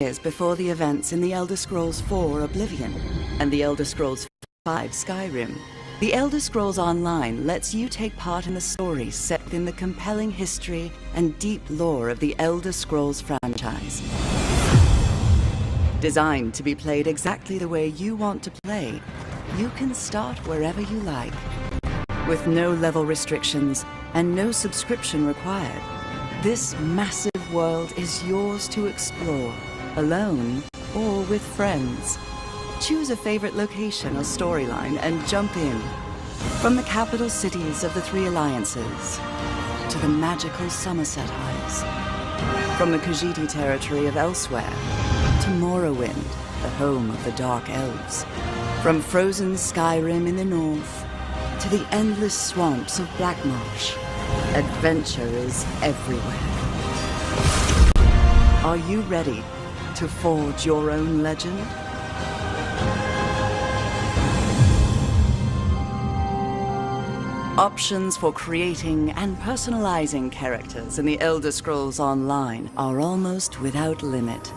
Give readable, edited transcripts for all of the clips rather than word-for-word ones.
Years before the events in The Elder Scrolls IV Oblivion and The Elder Scrolls V Skyrim, The Elder Scrolls Online lets you take part in the stories set within the compelling history and deep lore of the Elder Scrolls franchise. Designed to be played exactly the way you want to play, you can start wherever you like. With no level restrictions and no subscription required, this massive world is yours to explore, alone or with friends. Choose a favorite location or storyline and jump in. From the capital cities of the Three Alliances to the magical Somerset Isles. From the Khajiit territory of Elsewhere to Morrowind, the home of the Dark Elves. From frozen Skyrim in the north to the endless swamps of Blackmarsh, adventure is everywhere. Are you ready to forge your own legend? Options for creating and personalizing characters in the Elder Scrolls Online are almost without limit.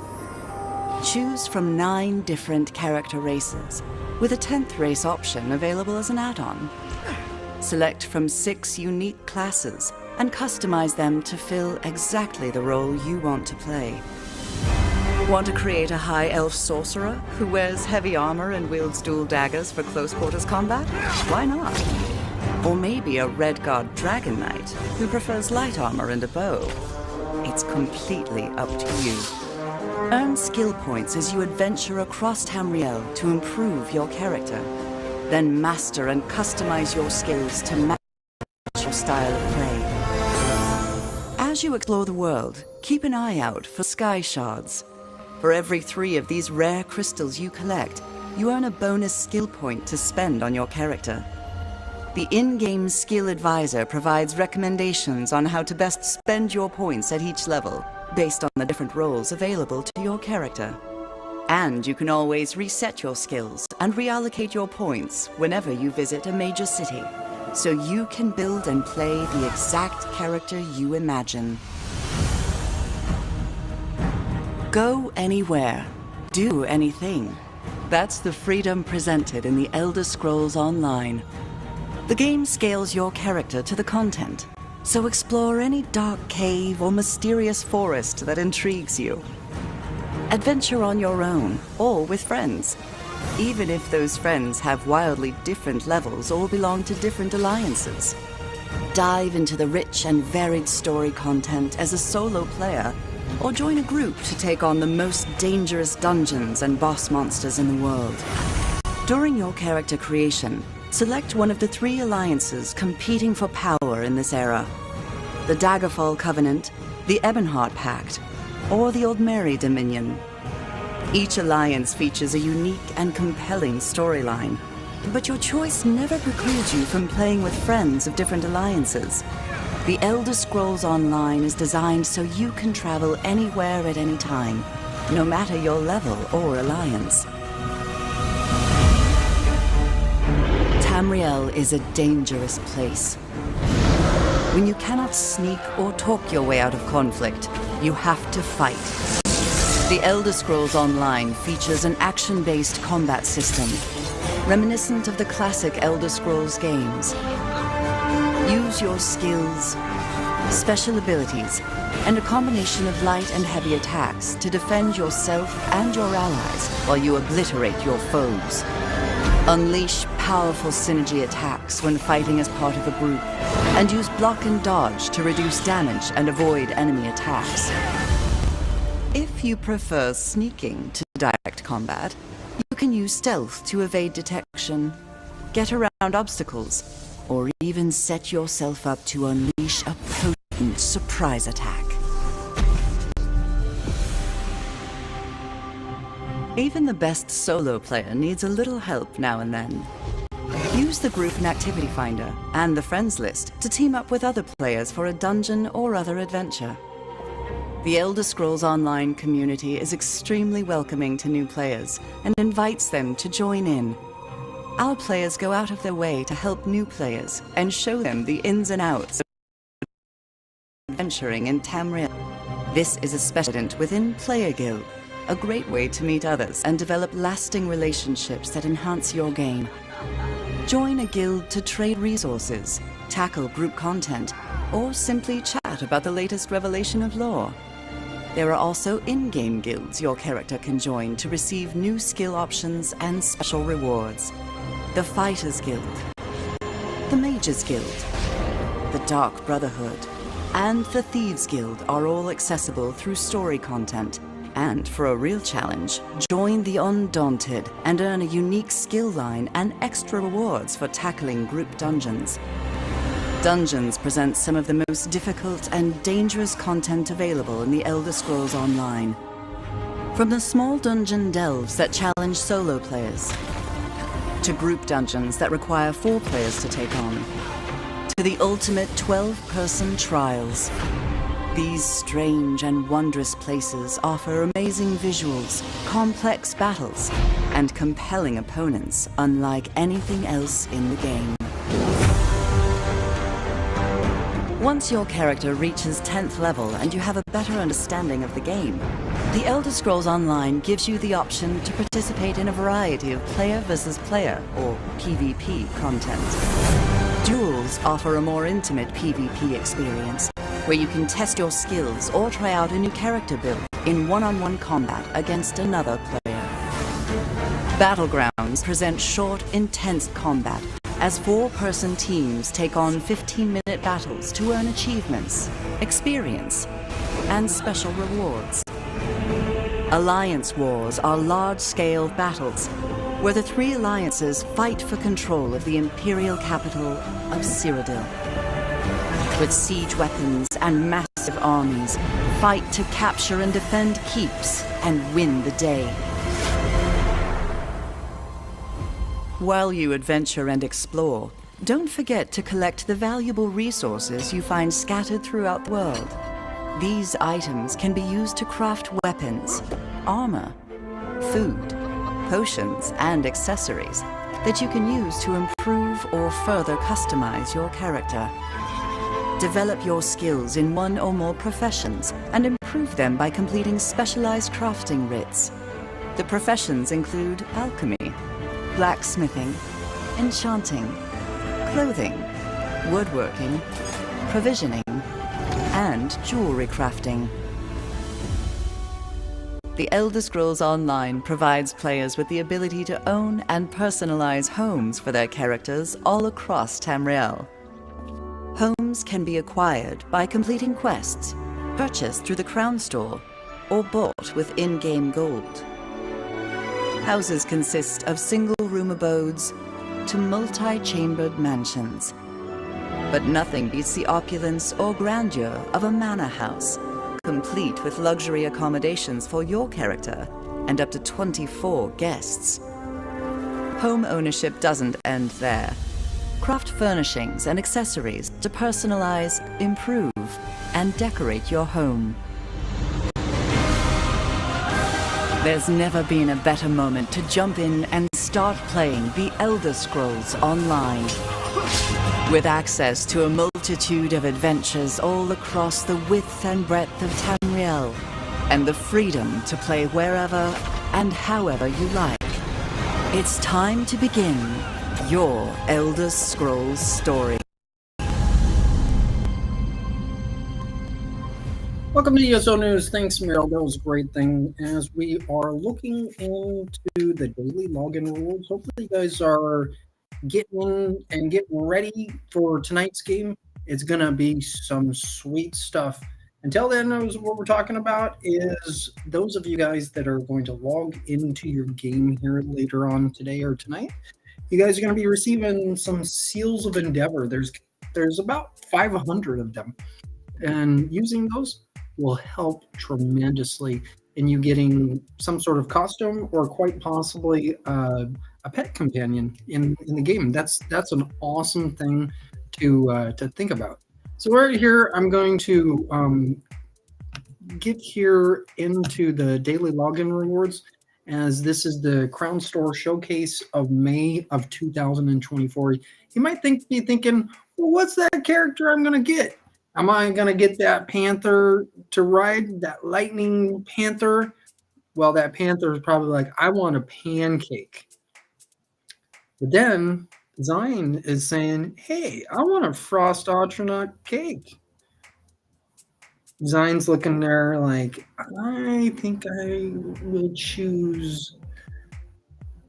Choose from 9 different character races, with a 10th race option available as an add-on. Select from 6 unique classes and customize them to fill exactly the role you want to play. Want to create a high elf sorcerer who wears heavy armor and wields dual daggers for close quarters combat? Why not? Or maybe a Redguard Dragon Knight who prefers light armor and a bow. It's completely up to you. Earn skill points as you adventure across Tamriel to improve your character. Then master and customize your skills to match your style of play. As you explore the world, keep an eye out for sky shards. For every 3 of these rare crystals you collect, you earn a bonus skill point to spend on your character. The in-game skill advisor provides recommendations on how to best spend your points at each level, based on the different roles available to your character. And you can always reset your skills and reallocate your points whenever you visit a major city, so you can build and play the exact character you imagine. Go anywhere, do anything. That's the freedom presented in the Elder Scrolls Online. The game scales your character to the content, so explore any dark cave or mysterious forest that intrigues you. Adventure on your own, or with friends, even if those friends have wildly different levels or belong to different alliances. Dive into the rich and varied story content as a solo player, or join a group to take on the most dangerous dungeons and boss monsters in the world. During your character creation, select one of the 3 alliances competing for power in this era: the Daggerfall Covenant, the Ebonheart Pact, or the Old Mary Dominion. Each alliance features a unique and compelling storyline, but your choice never precludes you from playing with friends of different alliances. The Elder Scrolls Online is designed so you can travel anywhere at any time, no matter your level or alliance. Tamriel is a dangerous place. When you cannot sneak or talk your way out of conflict, you have to fight. The Elder Scrolls Online features an action-based combat system, reminiscent of the classic Elder Scrolls games. Use your skills, special abilities, and a combination of light and heavy attacks to defend yourself and your allies while you obliterate your foes. Unleash powerful synergy attacks when fighting as part of a group, and use block and dodge to reduce damage and avoid enemy attacks. If you prefer sneaking to direct combat, you can use stealth to evade detection, get around obstacles, or even set yourself up to unleash a potent surprise attack. Even the best solo player needs a little help now and then. Use the group and activity finder and the friends list to team up with other players for a dungeon or other adventure. The Elder Scrolls Online community is extremely welcoming to new players and invites them to join in. Our players go out of their way to help new players and show them the ins and outs of adventuring in Tamriel. This is a special event within Player Guild, a great way to meet others and develop lasting relationships that enhance your game. Join a guild to trade resources, tackle group content, or simply chat about the latest revelation of lore. There are also in-game guilds your character can join to receive new skill options and special rewards. The Fighters Guild, the Mages Guild, the Dark Brotherhood, and the Thieves Guild are all accessible through story content. And for a real challenge, join the Undaunted and earn a unique skill line and extra rewards for tackling group dungeons. Dungeons present some of the most difficult and dangerous content available in the Elder Scrolls Online. From the small dungeon delves that challenge solo players, to group dungeons that require 4 players to take on, to the ultimate 12-person trials. These strange and wondrous places offer amazing visuals, complex battles, and compelling opponents unlike anything else in the game. Once your character reaches 10th level and you have a better understanding of the game, the Elder Scrolls Online gives you the option to participate in a variety of player versus player, or PvP, content. Duels offer a more intimate PvP experience, where you can test your skills or try out a new character build in one-on-one combat against another player. Battlegrounds present short, intense combat as 4-person teams take on 15-minute battles to earn achievements, experience, and special rewards. Alliance wars are large-scale battles where the 3 alliances fight for control of the imperial capital of Cyrodiil. With siege weapons and massive armies, fight to capture and defend keeps and win the day. While you adventure and explore, don't forget to collect the valuable resources you find scattered throughout the world. These items can be used to craft weapons, armor, food, potions, and accessories that you can use to improve or further customize your character. Develop your skills in one or more professions and improve them by completing specialized crafting writs. The professions include alchemy, blacksmithing, enchanting, clothing, woodworking, provisioning, and jewelry crafting. The Elder Scrolls Online provides players with the ability to own and personalize homes for their characters all across Tamriel. Homes can be acquired by completing quests, purchased through the Crown Store, or bought with in-game gold. Houses consist of single-room abodes to multi-chambered mansions. But nothing beats the opulence or grandeur of a manor house, complete with luxury accommodations for your character and up to 24 guests. Home ownership doesn't end there. Craft furnishings and accessories to personalize, improve, and decorate your home. There's never been a better moment to jump in and start playing The Elder Scrolls Online. With access to a multitude of adventures all across the width and breadth of Tamriel, and the freedom to play wherever and however you like. It's time to begin your Elder Scrolls story. Welcome to ESO News. Thanks, Meryl. That was a great thing. As we are looking into the daily login rules, hopefully you guys are getting ready for tonight's game. It's going to be some sweet stuff. Until then, what we're talking about is those of you guys that are going to log into your game here later on today or tonight, you guys are going to be receiving some Seals of Endeavor. There's about 500 of them. And using those will help tremendously in you getting some sort of costume or quite possibly a pet companion in the game. That's an awesome thing to think about. So right here, I'm going to get here into the daily login rewards, as this is the Crown Store Showcase of May of 2024. You might be thinking, well, what's that character I'm going to get? Am I going to get that panther to ride, that lightning panther? Well, that panther is probably like, I want a pancake. But then Zion is saying, hey, I want a Frost Astronaut cake. Zion's looking there like, I think I will choose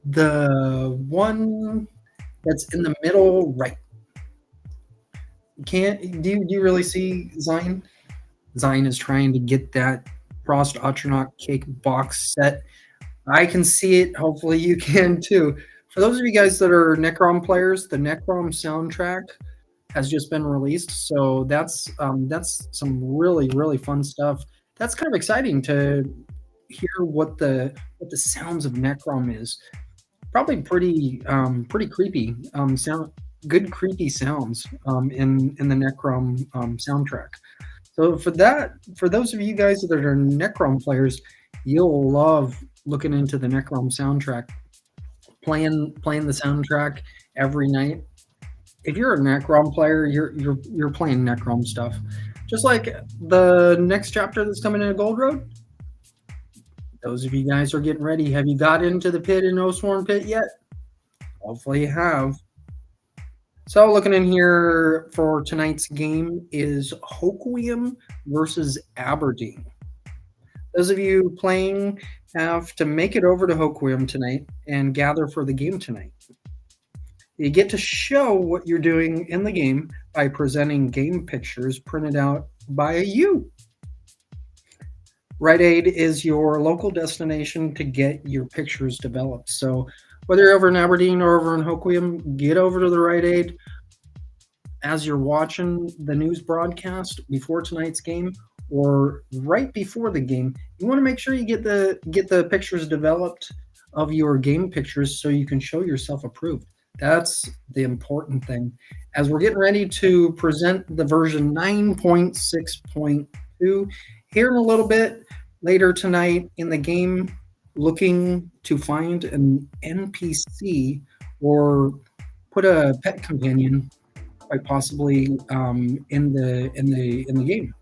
the one that's in the middle right. Do you really see Zion? Zion is trying to get that Frost Astronaut cake box set. I can see it. Hopefully you can too. For those of you guys that are Necrom players, the Necrom soundtrack has just been released. So that's some really, really fun stuff. That's kind of exciting to hear what the sounds of Necrom is. Probably pretty creepy good creepy sounds in the Necrom soundtrack. So for those of you guys that are Necrom players, you'll love looking into the Necrom soundtrack, playing the soundtrack every night. If you're a Necrom player, you're playing Necrom stuff. Just like the next chapter that's coming in Gold Road. Those of you guys are getting ready. Have you got into the pit in Oathsworn Pit yet? Hopefully you have. So looking in here for tonight's game is Hoquiam versus Aberdeen. Those of you playing have to make it over to Hoquiam tonight and gather for the game tonight. You get to show what you're doing in the game by presenting game pictures printed out by you. Rite Aid is your local destination to get your pictures developed. So whether you're over in Aberdeen or over in Hoquiam, get over to the Rite Aid. As you're watching the news broadcast before tonight's game or right before the game, you want to make sure you get the pictures developed of your game pictures so you can show yourself approved. That's the important thing. As we're getting ready to present the version 9.6.2 here in a little bit later tonight in the game, looking to find an NPC or put a pet companion, quite possibly in the game.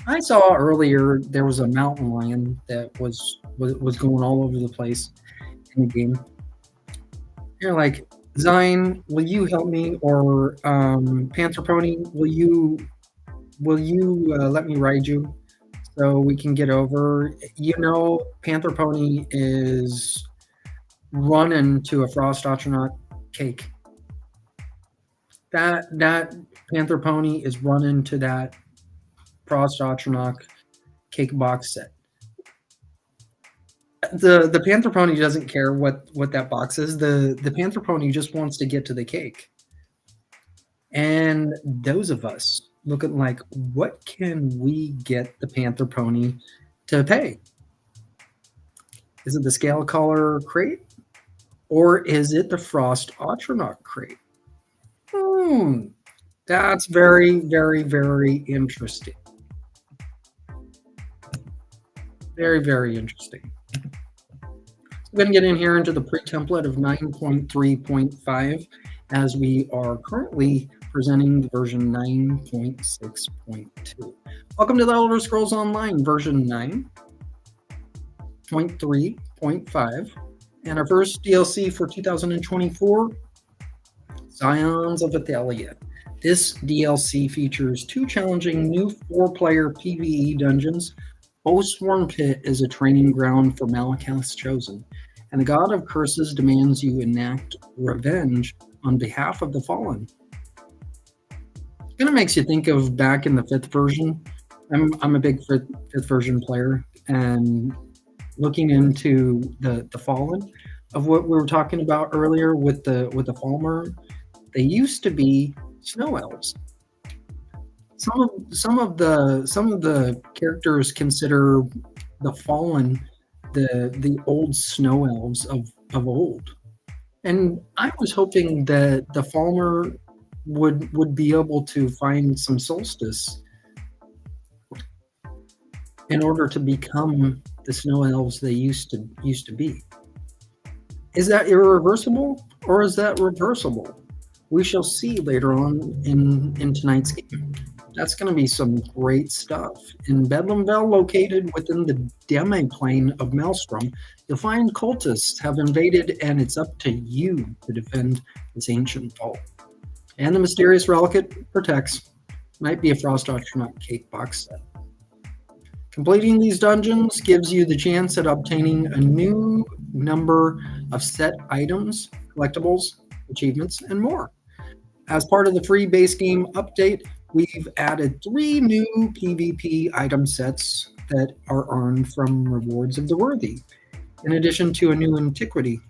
I saw earlier there was a mountain lion that was going all over the place in the game. You're like, Zion, will you help me? Or Panther Pony, will you let me ride you so we can get over? You know, Panther Pony is running to a Frost Astronaut cake. That Panther Pony is running to that Frost Astronaut cake box set. The Panther Pony doesn't care what that box is. The Panther Pony just wants to get to the cake. And those of us looking like, what can we get the Panther Pony to pay? Is it the Scale Collar crate? Or is it the Frost Atronach crate? That's very, very, very interesting. Very, very interesting. We're going to get in here into the pre-template of 9.3.5 as we are currently presenting version 9.6.2. Welcome to the Elder Scrolls Online version 9.3.5 and our first DLC for 2024, Scions of Athalia. This DLC features 2 challenging new 4-player PvE dungeons. Oathsworn Pit is a training ground for Malakath's Chosen, and the God of Curses demands you enact revenge on behalf of the fallen. It kind of makes you think of back in the 5th version. I'm a big 5th version player, and looking into the Fallen of what we were talking about earlier with the Falmer, they used to be snow elves. Some of the characters consider the Fallen the old snow elves of old, and I was hoping that the Falmer would be able to find some solstice in order to become the snow elves they used to be. Is that irreversible or is that reversible? We shall see later on in tonight's game. That's going to be some great stuff. In Bedlamville, located within the demi-plane of Maelstrom, you'll find cultists have invaded, and it's up to you to defend this ancient vault. And the mysterious relic it protects might be a Frost Atronach cake box set. Completing these dungeons gives you the chance at obtaining a new number of set items, collectibles, achievements, and more. As part of the free base game update, we've added 3 new PvP item sets that are earned from Rewards of the Worthy, in addition to a new antiquity.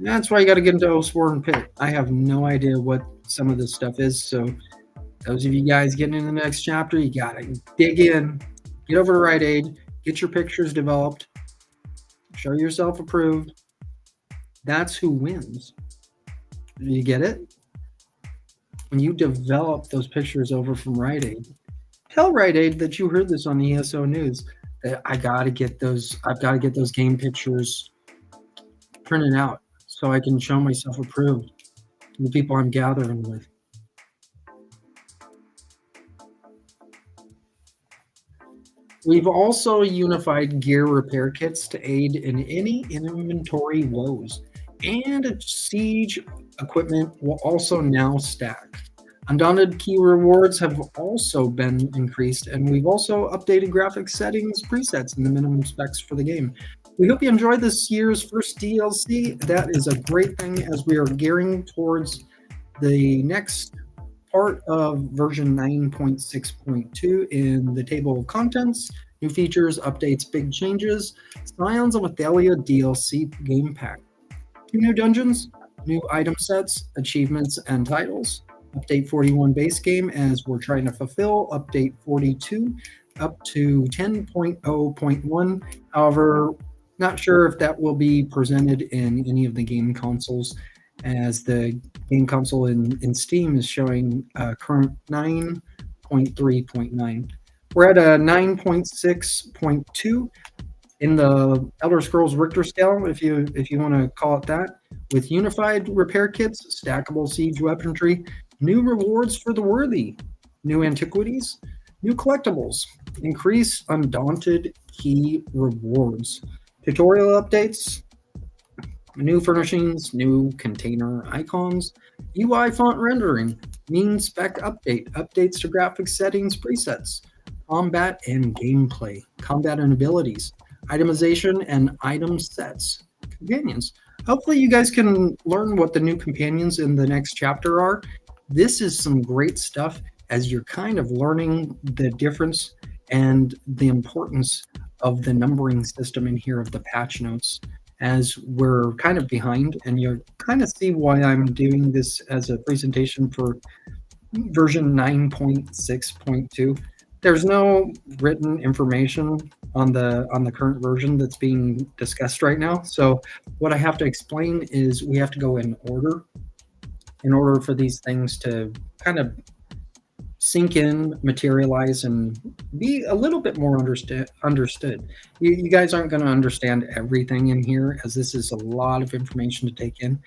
That's why you got to get into Oathsworn Pit. I have no idea what some of this stuff is, so those of you guys getting into the next chapter, you got to dig in, get over to Rite Aid, get your pictures developed, show yourself approved. That's who wins. You get it? When you develop those pictures over from Rite Aid, tell Rite Aid that you heard this on the ESO news, that I've got to get those game pictures printed out so I can show myself approved to the people I'm gathering with. We've also unified gear repair kits to aid in any inventory woes, and siege equipment will also now stack. Undaunted key rewards have also been increased, and we've also updated graphics settings presets and the minimum specs for the game. We hope you enjoyed this year's first DLC. That is a great thing as we are gearing towards the next part of version 9.6.2 in the table of contents. New features, updates, big changes. Scions of Athalia DLC game pack. 2 new dungeons, new item sets, achievements, and titles. Update 41 base game as we're trying to fulfill update 42 up to 10.0.1. However, not sure if that will be presented in any of the game consoles, as the game console in Steam is showing current 9.3.9. We're at a 9.6.2 in the Elder Scrolls Richter scale, if you want to call it that, with unified repair kits, stackable siege weaponry, new rewards for the worthy, new antiquities, new collectibles, increase undaunted key rewards, tutorial updates, new furnishings, new container icons, UI font rendering, mean spec update, updates to graphics settings presets, combat and gameplay, combat and abilities, itemization and item sets, companions. Hopefully you guys can learn what the new companions in the next chapter are. This is some great stuff as you're kind of learning the difference and the importance of the numbering system in here of the patch notes, as we're kind of behind, and you'll kind of see why I'm doing this as a presentation for version 9.6.2. There's no written information on the current version that's being discussed right now. So what I have to explain is we have to go in order for these things to kind of sink in, materialize, and be a little bit more understood. You guys aren't going to understand everything in here, as this is a lot of information to take in.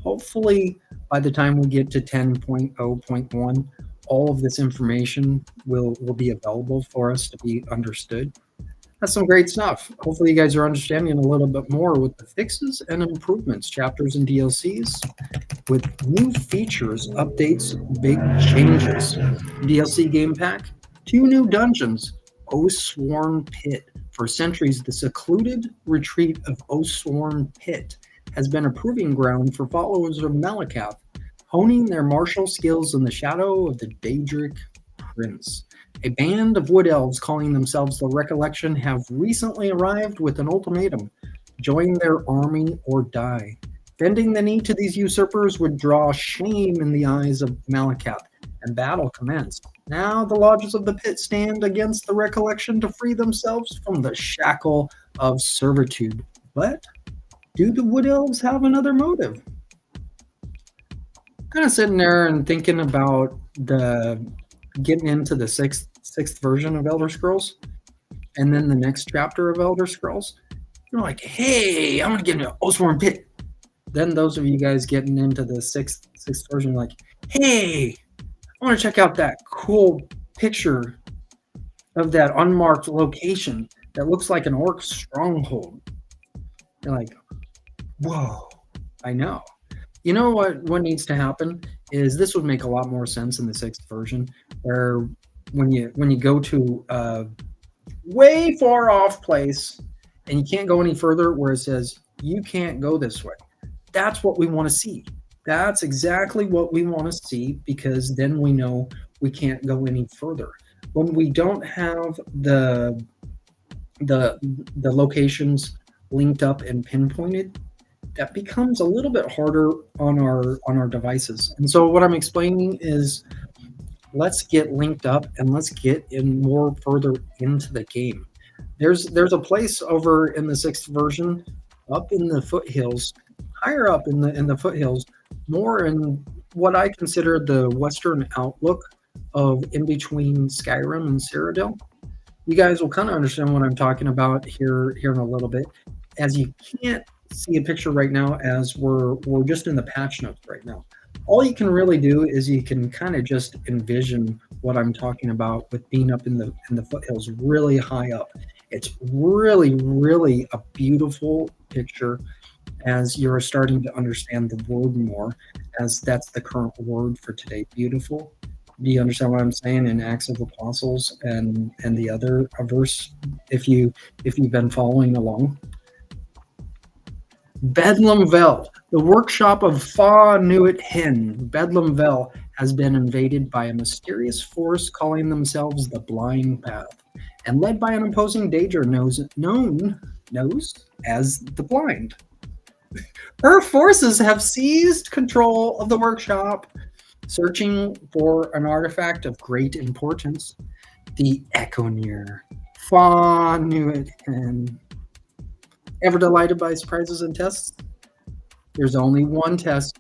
Hopefully, by the time we get to 10.0.1, all of this information will be available for us to be understood. That's some great stuff. Hopefully, you guys are understanding a little bit more with the fixes and improvements, chapters and DLCs, with new features, updates, big changes. DLC game pack, 2 new dungeons, Oathsworn Pit. For centuries, the secluded retreat of Oathsworn Pit has been a proving ground for followers of Malakath, honing their martial skills in the shadow of the Daedric Prince. A band of wood elves calling themselves the Recollection have recently arrived with an ultimatum: join their army or die. Bending the knee to these usurpers would draw shame in the eyes of Malakath, and battle commenced. Now the lodges of the pit stand against the Recollection to free themselves from the shackle of servitude. But do the wood elves have another motive? Kind of sitting there and thinking about the getting into the sixth version of Elder Scrolls, and then the next chapter of Elder Scrolls. You're like, hey, I'm gonna get into Oathsworn Pit. Then those of you guys getting into the sixth version, like, hey, I want to check out that cool picture of that unmarked location that looks like an orc stronghold. You're like, whoa, I know. You know what needs to happen is this would make a lot more sense in the sixth version, where when you go to a way far off place and you can't go any further, where it says you can't go this way. That's what we want to see. That's exactly what we want to see, because then we know we can't go any further. When we don't have the locations linked up and pinpointed, that becomes a little bit harder on our devices. And so what I'm explaining is, let's get linked up and let's get in more further into the game. There's a place over in the sixth version, up in the foothills, higher up in the foothills, more in what I consider the western outlook of in between Skyrim and Cyrodiil. You guys will kind of understand what I'm talking about here in a little bit, as you can't see a picture right now, as we're just in the patch notes right now. All you can really do is you can kind of just envision what I'm talking about with being up in the foothills, really high up. It's really, really a beautiful picture as you're starting to understand the word more, as that's the current word for today, beautiful. Do you understand what I'm saying in Acts of Apostles and the other verse, if you've been following along? Bedlam Vel, the workshop of Fa Nuit Hin. Bedlam Vel has been invaded by a mysterious force calling themselves the Blind Path, and led by an imposing Daedra known as the Blind. Her forces have seized control of the workshop, searching for an artifact of great importance, the Echoneer. Fa Nuit Hin. Ever delighted by surprises and tests? There's only one test.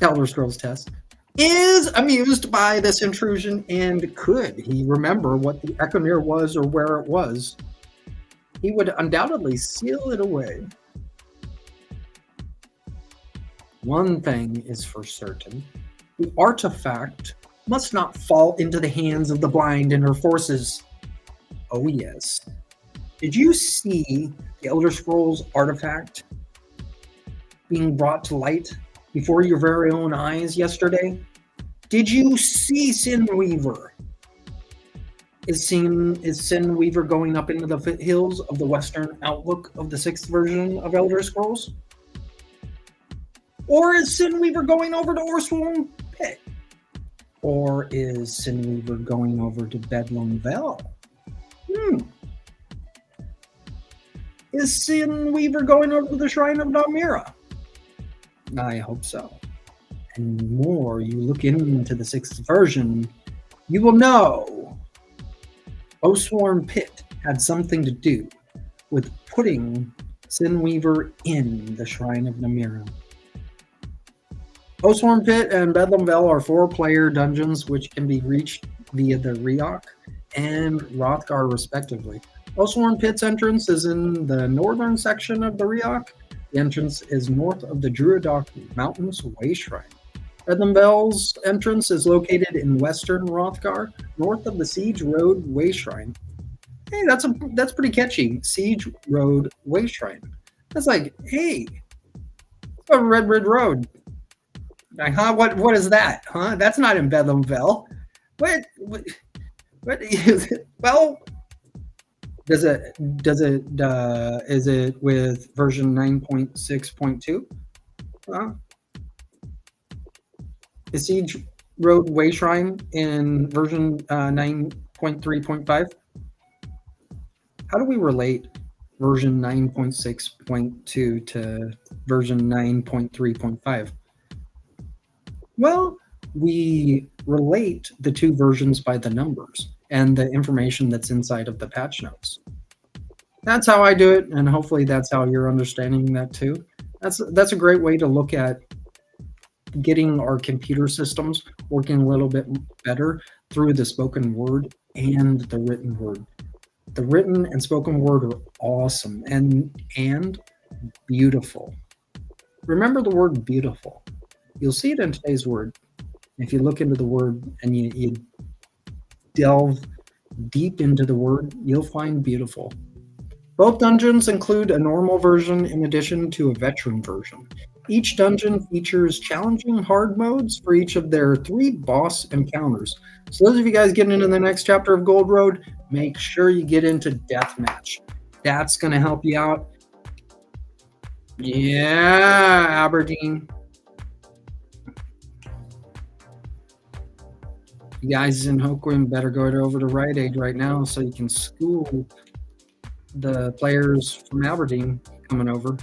Elder Scrolls test. Is amused by this intrusion, and could he remember what the Echoneer was or where it was, he would undoubtedly seal it away. One thing is for certain: the artifact must not fall into the hands of the Blind and her forces. Oh yes. Did you see the Elder Scrolls artifact being brought to light before your very own eyes yesterday? Did you see Sin Weaver? Is Sin Weaver going up into the foothills of the western outlook of the sixth version of Elder Scrolls? Or is Sin Weaver going over to Oathsworn Pit? Or is Sin Weaver going over to Bedlam Vel? Is Sin Weaver going over to the Shrine of Namira? I hope so. and more you look into the 6th version, you will know Oathsworn Pit had something to do with putting Sinweaver in the Shrine of Namira. Oathsworn Pit and Bedlam Vale are 4-player dungeons which can be reached via the Riok and Rothgar respectively. Oathsworn Pit's entrance is in the northern section of the Riok. The entrance is north of the Druidok Mountains Way Shrine. Bedlam Vale's entrance is located in western Rothgar, north of the Siege Road Way Shrine. Hey, that's pretty catchy. Siege Road Way Shrine. That's like, hey, it's a Red Road. Like, huh? What is that? Huh? That's not in Bedlam Vale. What is it? Well, is it with version 9.6.2? Is Siege Road Way Shrine in version 9.3.5? How do we relate version 9.6.2 to version 9.3.5? Well, we relate the two versions by the numbers and the information that's inside of the patch notes. That's how I do it, and hopefully that's how you're understanding that too. That's a great way to look at getting our computer systems working a little bit better through the spoken word and the written word. The written and spoken word are awesome and beautiful. Remember the word beautiful. You'll see it in today's word. If you look into the word and you delve deep into the word, you'll find beautiful. Both dungeons include a normal version in addition to a veteran version. Each dungeon features challenging hard modes for each of their 3 boss encounters. So those of you guys getting into the next chapter of Gold Road, make sure you get into Deathmatch. That's going to help you out. Yeah, Aberdeen. You guys in Hoquiam better go over to Rite Aid right now so you can school the players from Aberdeen coming over.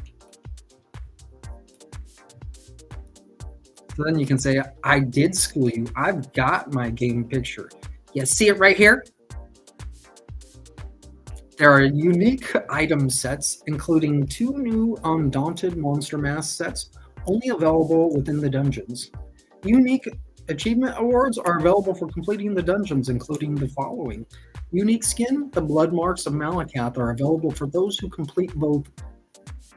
So then you can say, I did school you. I've got my game picture. You see it right here? There are unique item sets, including 2 new Undaunted Monster Mask sets, only available within the dungeons. Unique achievement awards are available for completing the dungeons, including the following. Unique skin, the Blood Marks of Malakath, are available for those who complete both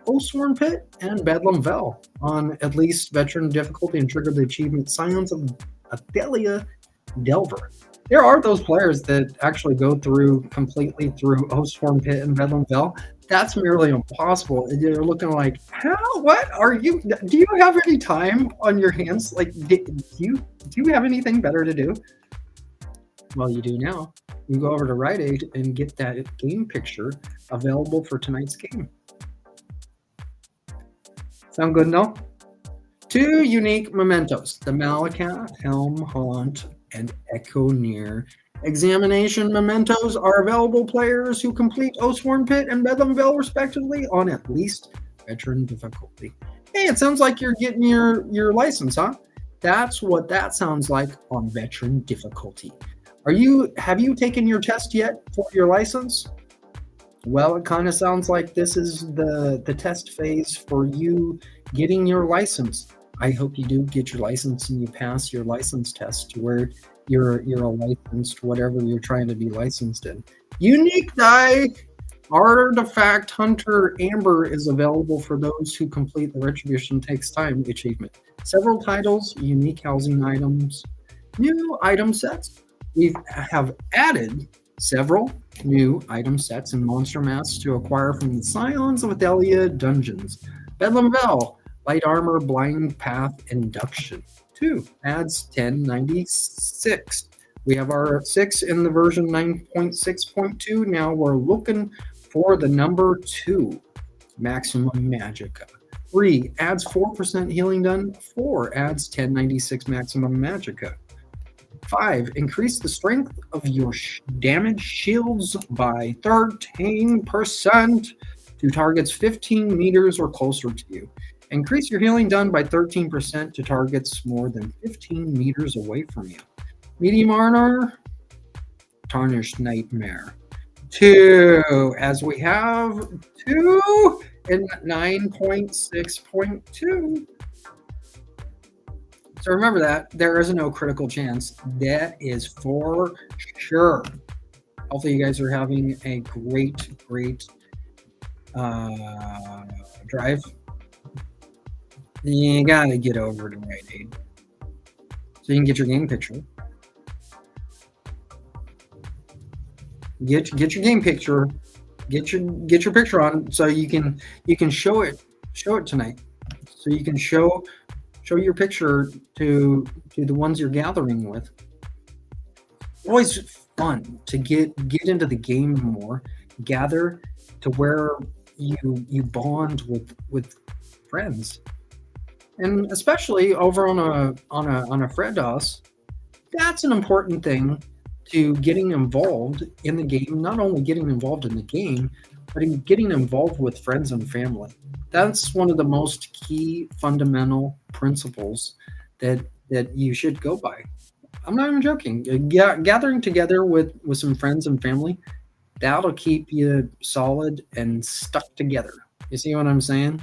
Oathsworn Pit and Bedlam Vale on at least veteran difficulty and trigger the achievement Scions of Athelia Delver. There are those players that actually go through completely through Oathsworn Pit and Bedlam Vale. That's merely impossible. You're looking like, how? What are you? Do you have any time on your hands? Like, do you have anything better to do? Well, you do now. You go over to Rite Aid and get that game picture available for tonight's game. Sound good, no? 2 unique mementos, the Malakath, Helm Haunt, and Echo Near. Examination mementos are available players who complete Oathsworn Pit and Bedlam Vale respectively on at least veteran difficulty. Hey, it sounds like you're getting your license, huh? That's what that sounds like on veteran difficulty. Have you taken your test yet for your license? Well, it kind of sounds like this is the test phase for you getting your license. I hope you do get your license and you pass your license test to where you're a licensed whatever you're trying to be licensed in. Unique die Artifact Hunter Amber is available for those who complete the Retribution Takes Time achievement. Several titles, unique housing items, new item sets. We have added several new item sets and monster masks to acquire from the Scions of Athelia dungeons. Bedlam Vale, Light Armor Blind Path Induction. 2 adds 1096. We have our 6 in the version 9.6.2. Now we're looking for the number 2, Maximum Magicka. 3 adds 4% healing done. 4 adds 1096 Maximum Magicka. 5, increase the strength of your damage shields by 13% to targets 15 meters or closer to you. Increase your healing done by 13% to targets more than 15 meters away from you. Medium armor, Tarnished Nightmare. 2, as we have 2 in 9.6.2. So remember that there is no critical chance. That is for sure. Hopefully you guys are having a great drive. You gotta get over to Rite Aid so you can get your game picture. Get your game picture. Get your picture on so you can show it tonight. So you can show your picture to the ones you're gathering with. Always fun to get into the game more, gather to where you bond with friends, and especially over on a Fredos. That's an important thing to getting involved in the game. Not only getting involved in the game, but in getting involved with friends and family. That's one of the most key fundamental principles that you should go by. I'm not even joking. Gathering together with some friends and family, that'll keep you solid and stuck together. You see what I'm saying?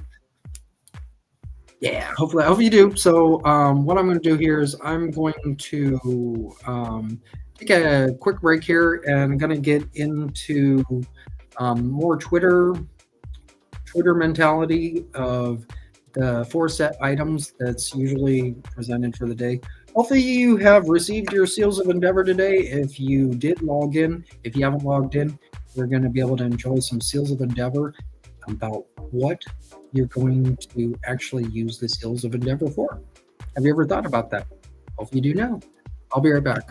Yeah, hopefully, I hope you do. So, what I'm going to do here is I'm going to take a quick break here, and I'm going to get into more Twitter mentality of the 4 set items that's usually presented for the day. Hopefully you have received your Seals of Endeavor today. If you did log in, if you haven't logged in, you're going to be able to enjoy some Seals of Endeavor about what you're going to actually use the Seals of Endeavor for. Have you ever thought about that? Hopefully you do now. I'll be right back.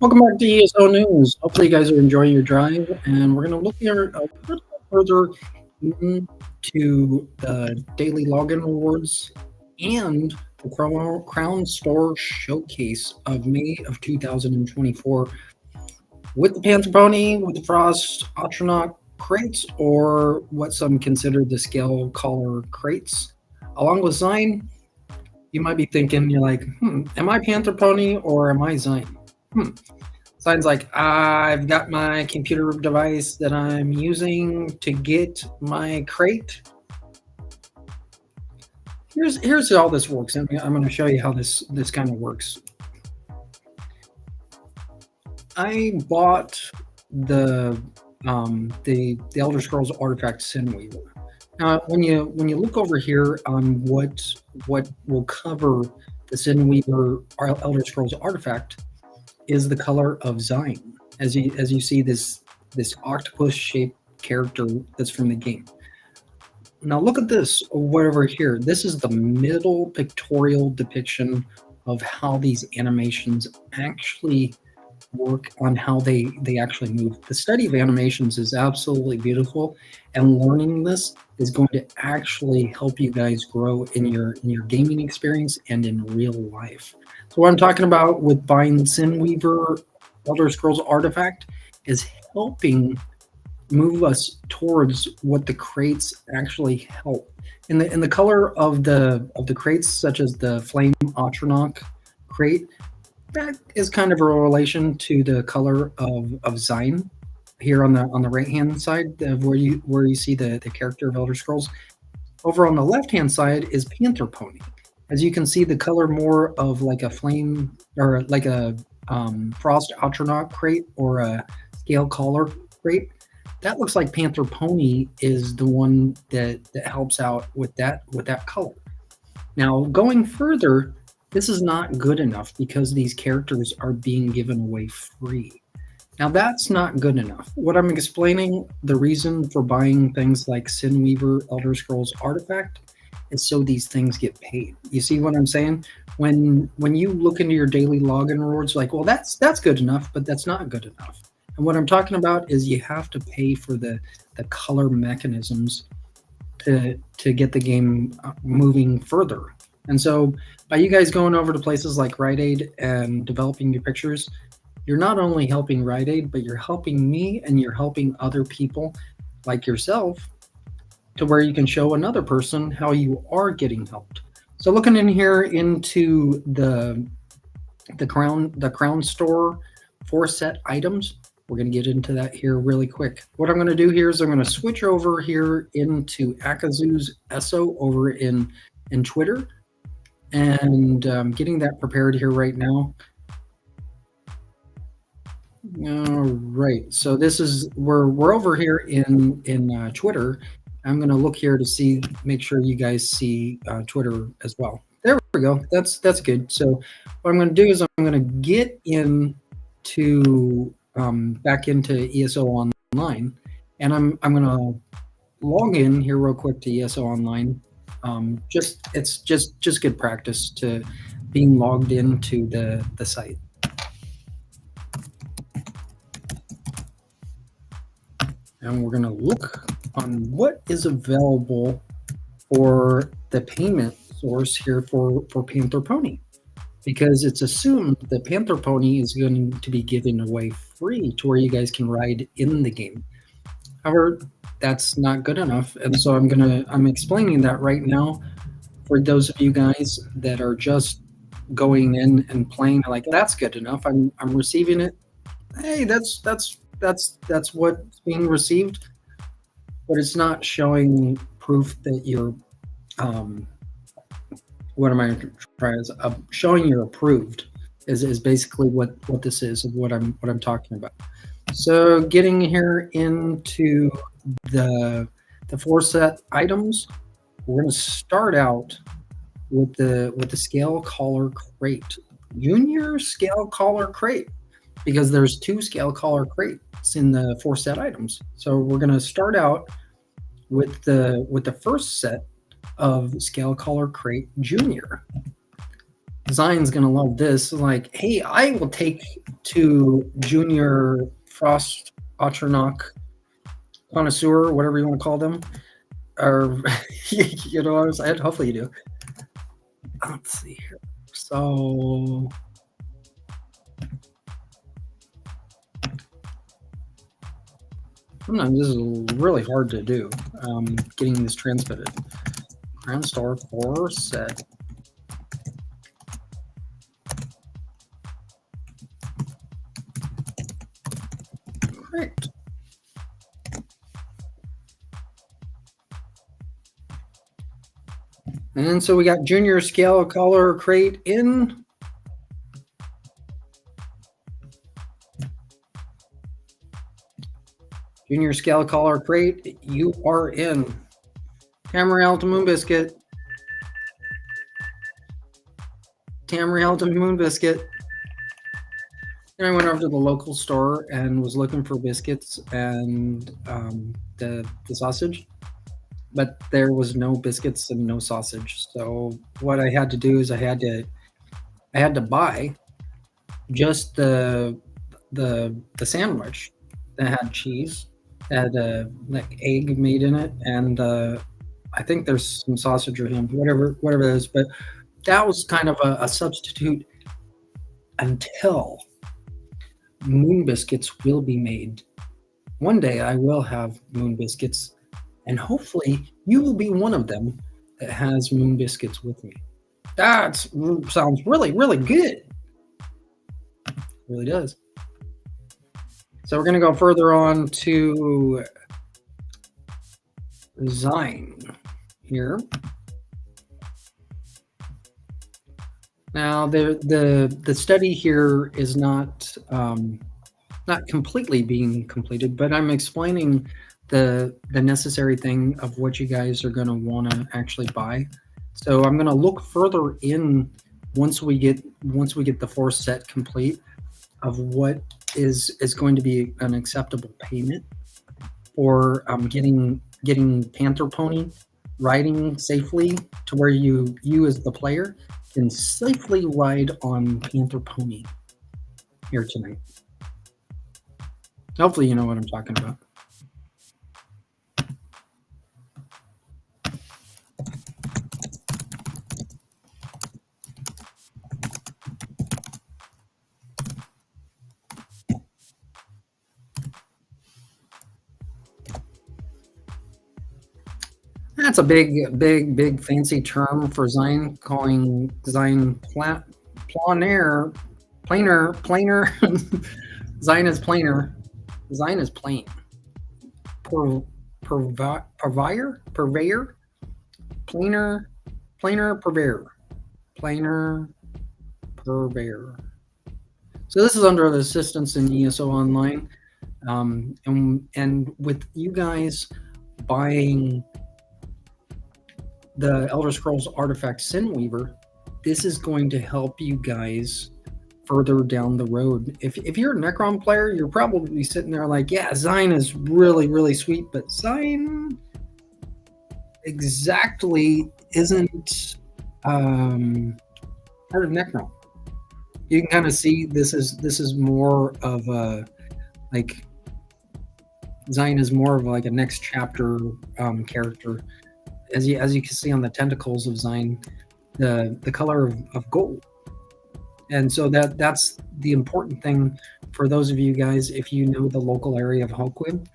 Welcome back to ESO News. Hopefully, you guys are enjoying your drive, and we're going to look here a little further into the daily login rewards and the Crown Store Showcase of May of 2024 with the Panther Pony, with the Frost Atronach crates, or what some consider the Scale Collar crates. Along with Zine, you might be thinking, you're like, am I Panther Pony or am I Zine? Zine's like, I've got my computer device that I'm using to get my crate. Here's how this works. I'm going to show you how this kind of works. I bought the Elder Scrolls Artifact Sinweaver. Now, when you look over here on what will cover the Sinweaver Elder Scrolls Artifact is the color of Zine. As you see this octopus shaped character that's from the game. Now look at this over here. This is the middle pictorial depiction of how these animations actually work, on how they actually move. The study of animations is absolutely beautiful, and learning this is going to actually help you guys grow in your gaming experience and in real life. So what I'm talking about with buying Sinweaver Elder Scrolls Artifact is helping move us towards what the crates actually help. In the color of the crates, such as the Flame Atronach crate, that is kind of a relation to the color of Zine here on the right hand side of where you see the character of Elder Scrolls. Over on the left hand side is Panther Pony. As you can see, the color more of like a flame or like a Frost Atronach crate or a Scale Collar crate. That looks like Panther Pony is the one that helps out with that color. Now, going further, this is not good enough because these characters are being given away free. Now, that's not good enough. What I'm explaining, the reason for buying things like Sinweaver Elder Scrolls Artifact is so these things get paid. You see what I'm saying? When you look into your daily login rewards, like, well, that's good enough, but that's not good enough. And what I'm talking about is you have to pay for the color mechanisms to get the game moving further. And so by you guys going over to places like Rite Aid and developing your pictures, you're not only helping Rite Aid, but you're helping me and you're helping other people like yourself to where you can show another person how you are getting helped. So looking in here into the Crown Store 4-set items, we're going to get into that here really quick. What I'm going to do here is I'm going to switch over here into Akazu's ESO over in Twitter, and getting that prepared here right now. All right, so this is we're over here in Twitter. I'm going to look here to make sure you guys see Twitter as well. There we go. That's good. So what I'm going to do is I'm going to get into back into ESO Online, and I'm going to log in here real quick to ESO Online. It's just good practice to being logged into the site. And we're going to look on what is available for the payment source here for Panther Pony, because it's assumed that Panther Pony is going to be given away free to where you guys can ride in the game. However, that's not good enough, and so I'm explaining that right now for those of you guys that are just going in and playing like that's good enough. I'm receiving it. Hey, that's what's being received, but it's not showing proof that you're what am I trying to showing you're approved is basically what this is of what I'm talking about. So getting here into the 4-set items, we're going to start out with the Scale Collar crate, Junior Scale Collar crate, because there's 2 Scale Collar crates in the 4-set items. So we're going to start out with the first set of Scale Collar crate Junior. Zion's gonna love this. Like, hey, I will take to Junior Frost Otronach connoisseur, whatever you want to call them, or you know what I'm saying? Hopefully you do. Let's see here. So sometimes this is really hard to do. Getting this transmitted. Grand Star 4 set. Great. And so we got Junior Scale Color Crate in. Junior Scale Color Crate, you are in. Tamriel to Moonbiscuit. Tamriel to Moonbiscuit. And I went over to the local store and was looking for biscuits and the sausage, but there was no biscuits and no sausage. So what I had to do is I had to buy just the sandwich that had cheese, that had like egg made in it, and I think there's some sausage or ham, whatever it is. But that was kind of a substitute until moon biscuits will be made. One day I will have moon biscuits, and hopefully you will be one of them that has moon biscuits with me. That sounds really, really good. It really does. So we're going to go further on to Zine here. Now the study here is not completely being completed, but I'm explaining the necessary thing of what you guys are going to want to actually buy. So I'm going to look further in once we get the fourth set complete of what is going to be an acceptable payment for getting Panther Pony riding safely to where you as the player can safely ride on Panther Pony here tonight. Hopefully you know what I'm talking about. That's a big fancy term for Zine, calling Zine planar. Zine is planar. Zine is plain. Purveyor, planar purveyor. So this is under the assistance in ESO Online, and with you guys buying the Elder Scrolls Artifact Sinweaver, this is going to help you guys further down the road. If you're a Necron player, you're probably sitting there like, yeah, Zine is really, really sweet, but Zine exactly isn't part of Necron. You can kind of see this is more of a, like, Zine is more of like a next chapter character. As you can see on the tentacles of Zine, the color of gold. And so that's the important thing for those of you guys, if you know the local area of Hoquid,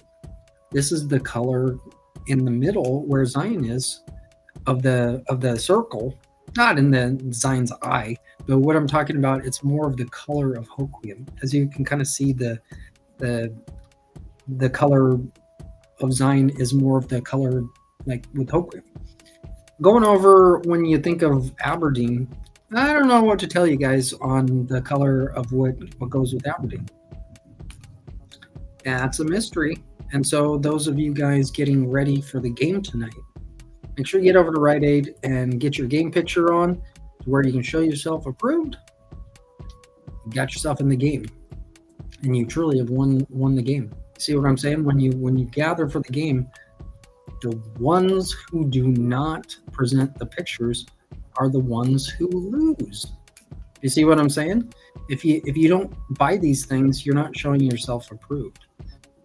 this is the color in the middle where Zine is of the circle, not in the Zine's eye, but what I'm talking about, it's more of the color of Hoquiam. As you can kind of see, the color of Zine is more of the color like with Hoquiam. Going over when you think of Aberdeen, I don't know what to tell you guys on the color of what goes with Aberdeen. That's a mystery. And so those of you guys getting ready for the game tonight, make sure you get over to Rite Aid and get your game picture on to where you can show yourself approved. You got yourself in the game, and you truly have won the game. See what I'm saying? When you gather for the game, the ones who do not present the pictures are the ones who lose. You see what I'm saying? If you don't buy these things, you're not showing yourself approved.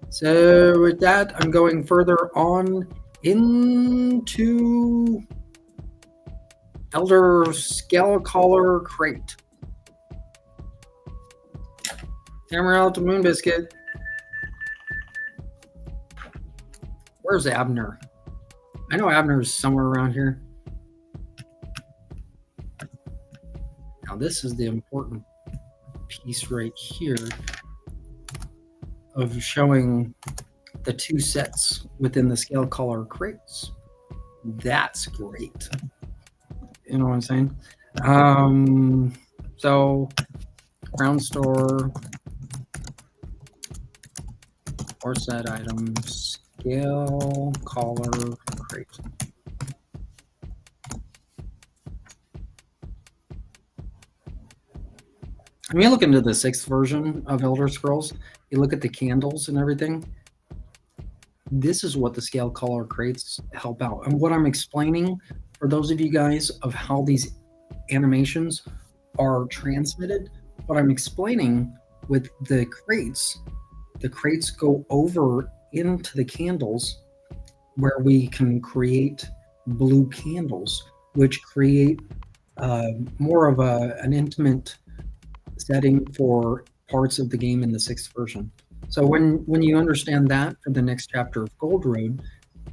So with that, I'm going further on into Elder Scale Collar Crate. Hammer out the Moon Biscuit. Where's Abner? I know Abner's somewhere around here. Now this is the important piece right here of showing the two sets within the Scale Collar crates. That's great. You know what I'm saying? So ground store or set items, Scale Collar crate. When you look into the 6th version of Elder Scrolls, you look at the candles and everything. This is what the Scale Collar crates help out. And what I'm explaining for those of you guys of how these animations are transmitted, what I'm explaining with the crates go over into the candles where we can create blue candles, which create more of an intimate setting for parts of the game in the 6th version. So when you understand that for the next chapter of Gold Road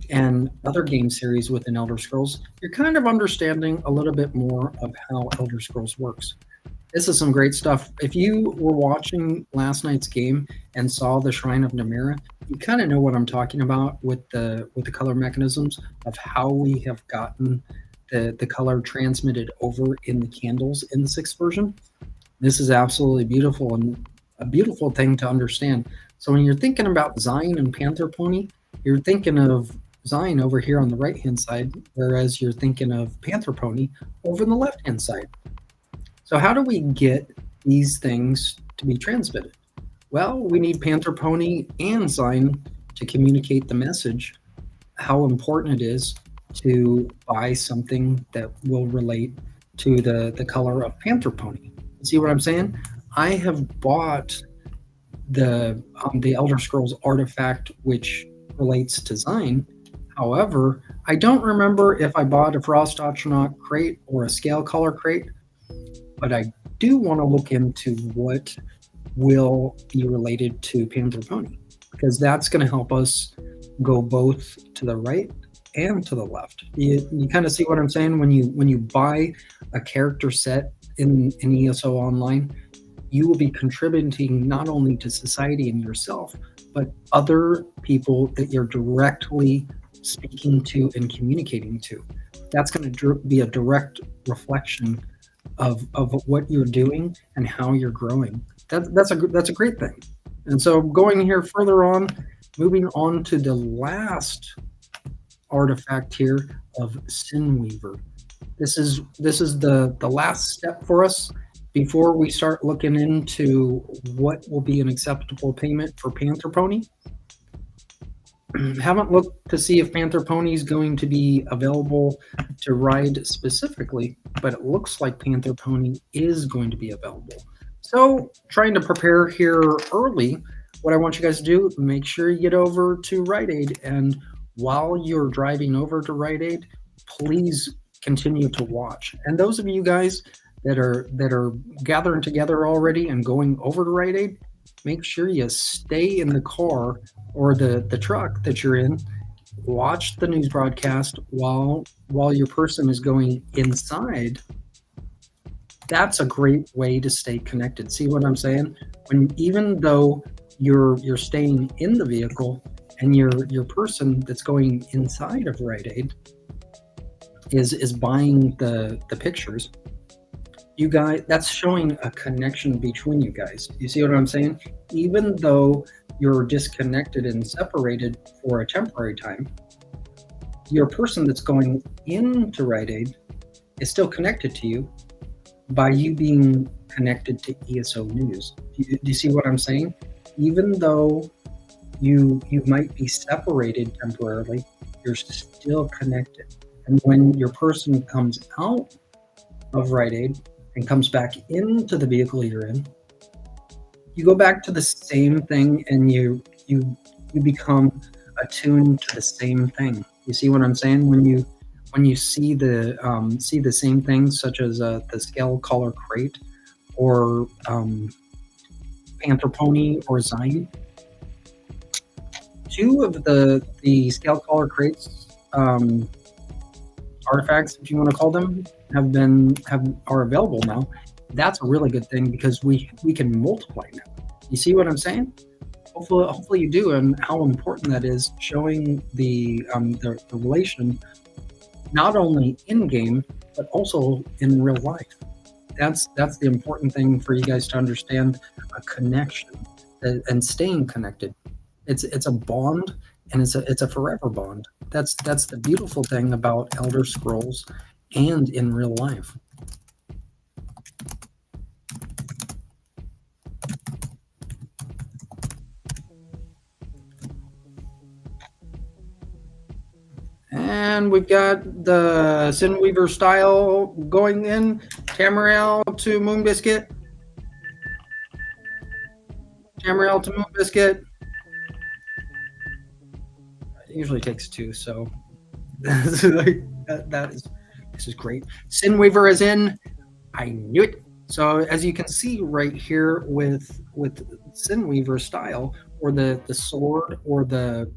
and other game series within Elder Scrolls, you're kind of understanding a little bit more of how Elder Scrolls works. This is some great stuff. If you were watching last night's game and saw the Shrine of Namira, you kind of know what I'm talking about with the color mechanisms of how we have gotten the color transmitted over in the candles in the 6th version. This is absolutely beautiful and a beautiful thing to understand. So when you're thinking about Zion and Panther Pony, you're thinking of Zion over here on the right-hand side, whereas you're thinking of Panther Pony over on the left-hand side. So how do we get these things to be transmitted? Well, we need Panther Pony and Zion to communicate the message, how important it is to buy something that will relate to the color of Panther Pony. See what I'm saying? I have bought the Elder Scrolls artifact which relates to Zion. However, I don't remember if I bought a Frost Atronach crate or a Scale Collar crate, but I do want to look into what will be related to Panther Pony, because that's going to help us go both to the right and to the left. You kind of see what I'm saying? When you buy a character set in ESO Online, you will be contributing not only to society and yourself, but other people that you're directly speaking to and communicating to. That's going to be a direct reflection of what you're doing and how you're growing. That's a great thing. And so going here further on, moving on to the last artifact here of Sinweaver. This is the last step for us before we start looking into what will be an acceptable payment for Panther Pony. Haven't looked to see if Panther Pony is going to be available to ride specifically, but it looks like Panther Pony is going to be available. So trying to prepare here early, what I want you guys to do, make sure you get over to Rite Aid, and while you're driving over to Rite Aid, please continue to watch. And those of you guys that are gathering together already and going over to Rite Aid, make sure you stay in the car or the truck that you're in. Watch the news broadcast while your person is going inside. That's a great way to stay connected. See what I'm saying? Even though you're staying in the vehicle and your person that's going inside of Rite Aid is buying the pictures, you guys, that's showing a connection between you guys. You see what I'm saying? Even though you're disconnected and separated for a temporary time, your person that's going into Rite Aid is still connected to you by you being connected to ESO News. Do you see what I'm saying? Even though you might be separated temporarily, you're still connected. And when your person comes out of Rite Aid and comes back into the vehicle you're in, you go back to the same thing and you become attuned to the same thing. You see what I'm saying? When you see the same things, such as the scale color crate or Panther Pony or Zine, two of the scale color crates artifacts, if you want to call them, are available now. That's a really good thing because we can multiply now. You see what I'm saying? Hopefully you do, and how important that is, showing the relation not only in game but also in real life. That's the important thing for you guys to understand: a connection and staying connected. It's a bond, and it's a forever bond. That's the beautiful thing about Elder Scrolls and in real life. And we've got the Sinweaver style going in. Tamriel to Moonbiscuit. Tamriel to Moonbiscuit. It usually takes two, so this is great. Sinweaver is in. I knew it. So as you can see right here with Sinweaver style, or the sword, or the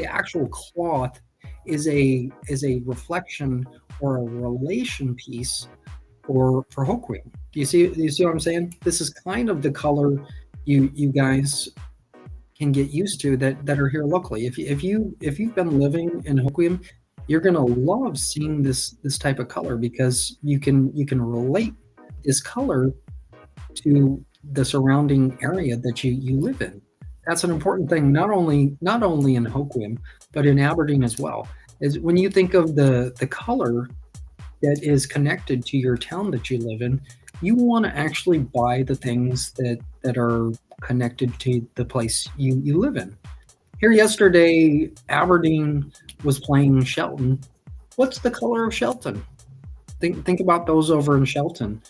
actual cloth is a reflection or a relation piece for Hookwind. Do you see what I'm saying? This is kind of the color you guys can get used to that are here locally. If you've been living in Hoquiam, you're gonna love seeing this type of color, because you can relate this color to the surrounding area that you live in. That's an important thing, not only in Hoquiam, but in Aberdeen as well. Is when you think of the color that is connected to your town that you live in, you want to actually buy the things that are connected to the place you live in. Here yesterday, Aberdeen was playing Shelton. What's the color of Shelton? Think about those over in Shelton.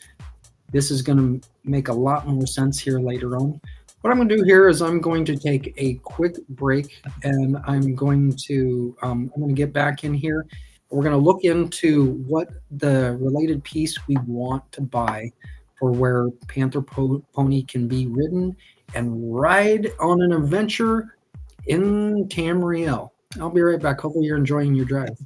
This is going to make a lot more sense here later on. What I'm going to do here is I'm going to take a quick break, and I'm going to get back in here. We're going to look into what the related piece we want to buy for where Panther Pony can be ridden and ride on an adventure in Tamriel. I'll be right back. Hopefully you're enjoying your drive.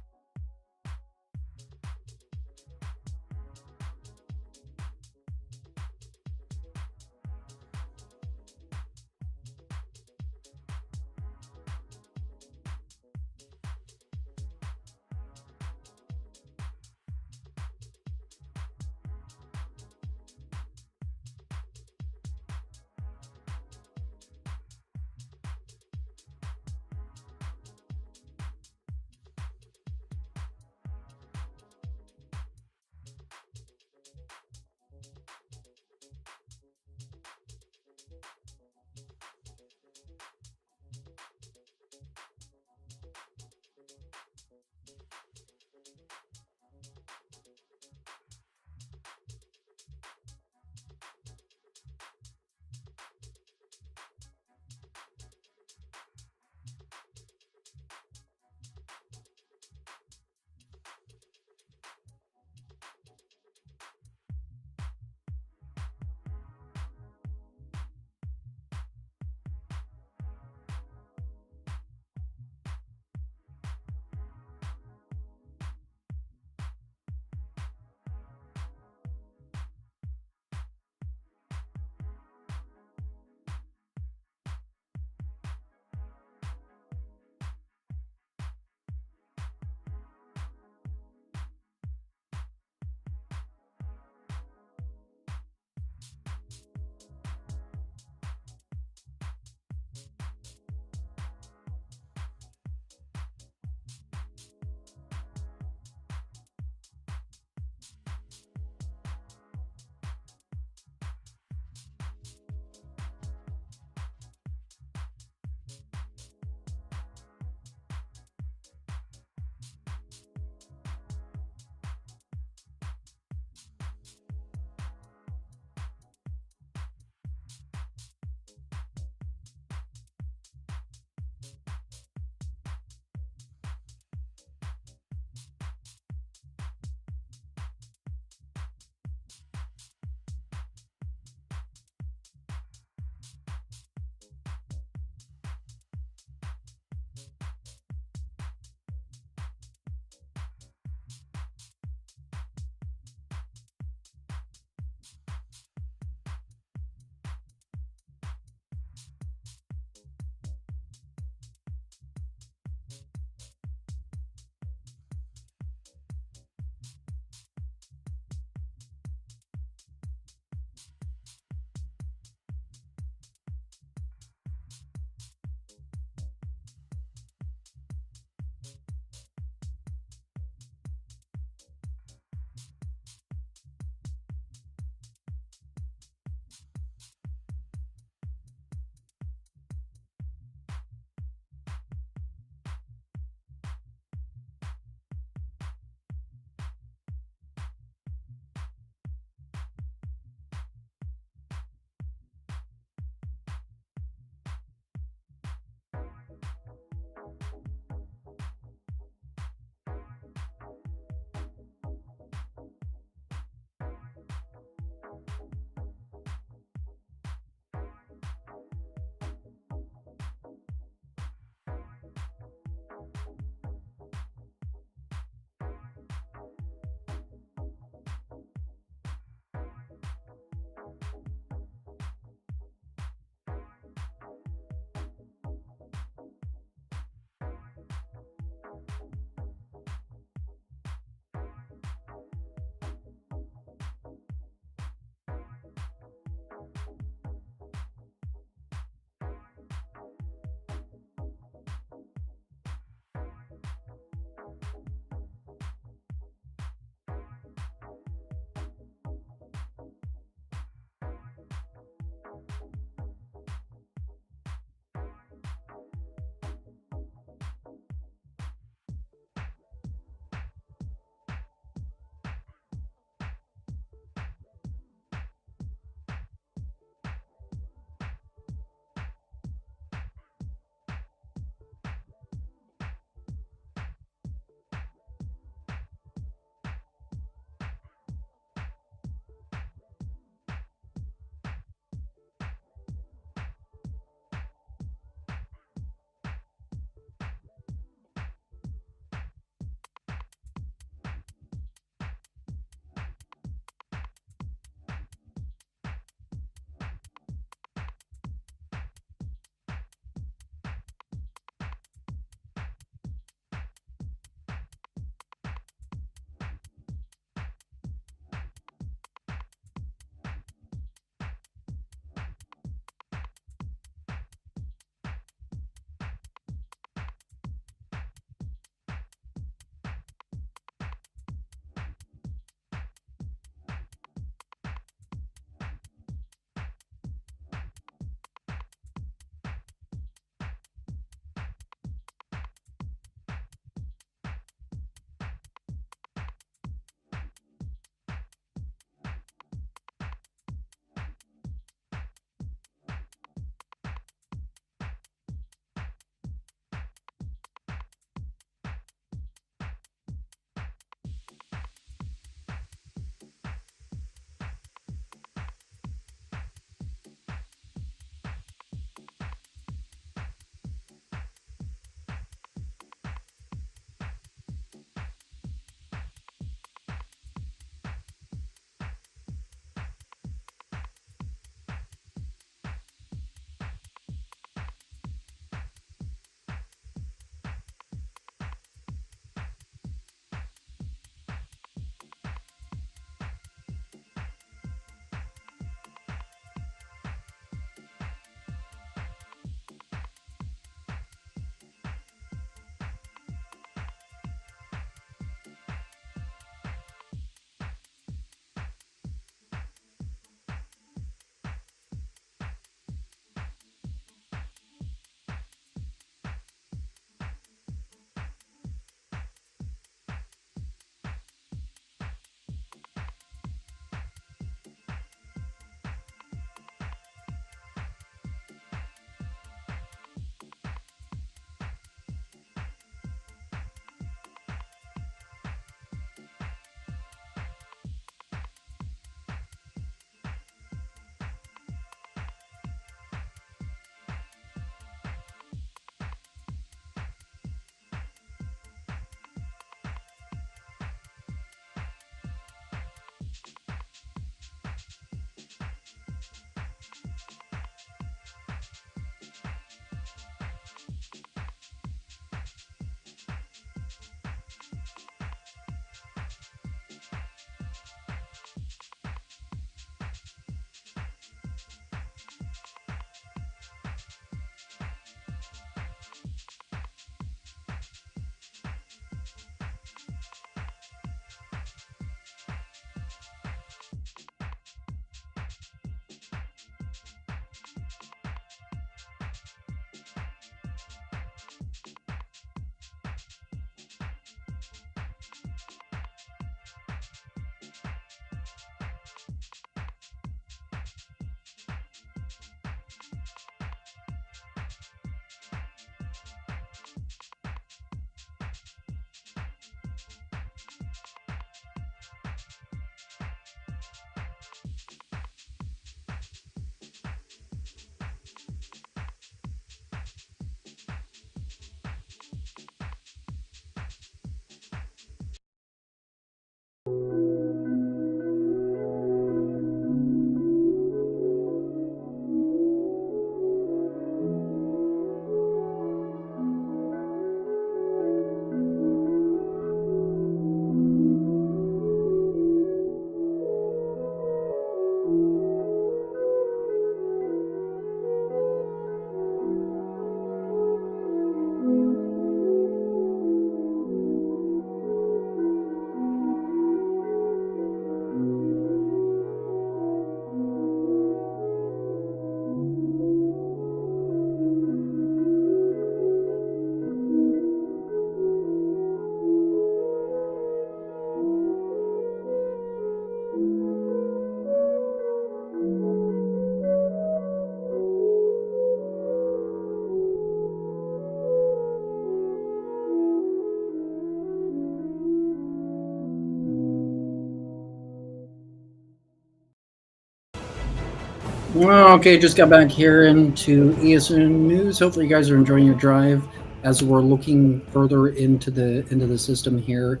Okay, just got back here into ESO news. Hopefully, you guys are enjoying your drive as we're looking further into the system here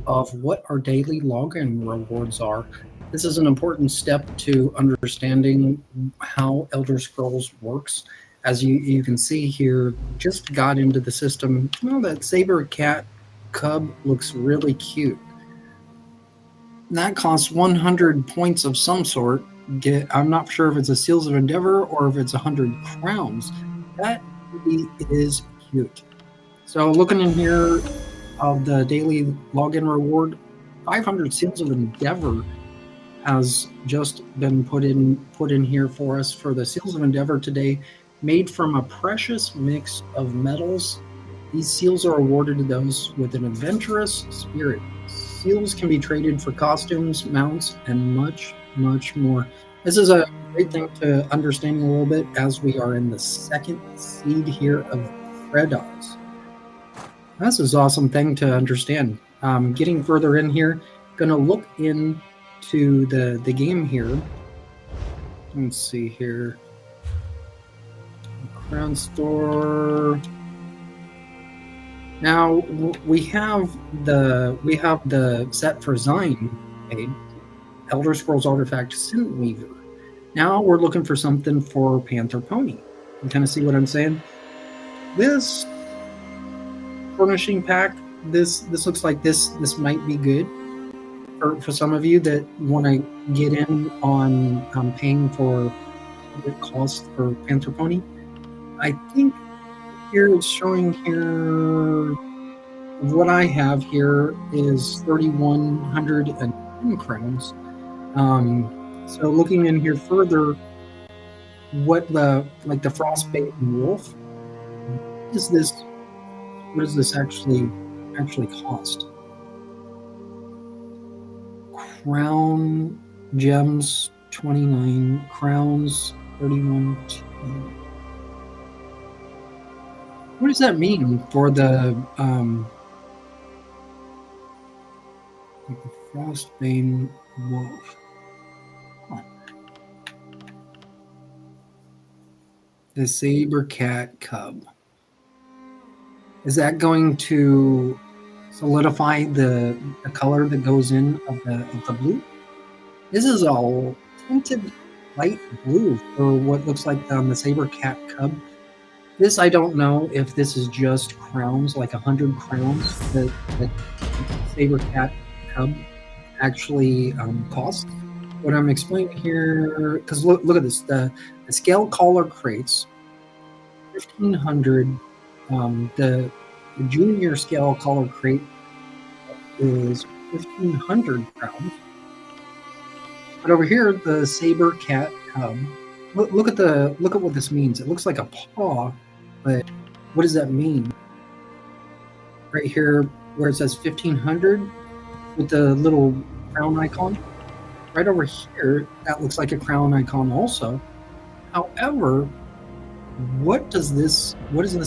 of what our daily login rewards are. This is an important step to understanding how Elder Scrolls works. As you can see here, just got into the system. Well, that saber cat cub looks really cute. That costs 100 points of some sort. I'm not sure if it's a Seals of Endeavor or if it's 100 crowns. That really is cute. So looking in here of the daily login reward, 500 Seals of Endeavor has just been put in here for us for the Seals of Endeavor today, made from a precious mix of metals. These seals are awarded to those with an adventurous spirit. Seals can be traded for costumes, mounts, and much, much more. This is a great thing to understanding a little bit as we are in the second seed here of Fredos. This is an awesome thing to understand. Getting further in here, going to look into the game here. Let's see here. Crown Store. Now we have the set for Zine made, Elder Scrolls Artifact Sin Weaver. Now we're looking for something for Panther Pony. You kind of see what I'm saying? This furnishing pack, this looks like this might be good for some of you that want to get in on paying for what it costs for Panther Pony. I think here it's showing here what I have here is 3,110 crowns. So looking in here further, what the frostbait and wolf is this? What does this actually cost? Crown gems 29 crowns 31. What does that mean for the frostbane wolf? Huh. The saber cat cub. Is that going to solidify the color that goes in of the blue? This is all tinted light blue for what looks like the saber cat cub. This, I don't know if this is just crowns, like 100 crowns that Saber Cat Cub actually costs. What I'm explaining here, because look at this, the scale collar crates, 1,500. The junior scale collar crate is 1,500 crowns. But over here, the Saber Cat Cub. Look at what this means. It looks like a paw, but what does that mean? Right here, where it says 1,500 with the little crown icon. Right over here, that looks like a crown icon also. However, what does this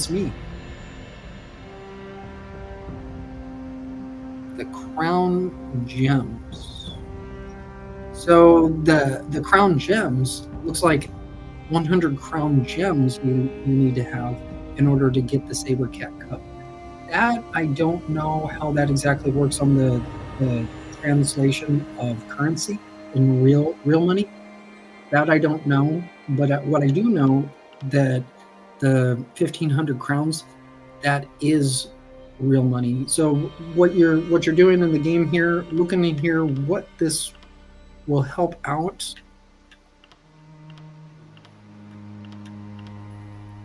mean? The crown gems. So the crown gems looks like 100 crown gems you need to have in order to get the Saber Cat Cup. That, I don't know how that exactly works on the translation of currency in real money. That I don't know, but what I do know that the 1,500 crowns, that is real money. So what you're doing in the game here, looking in here, what this will help out.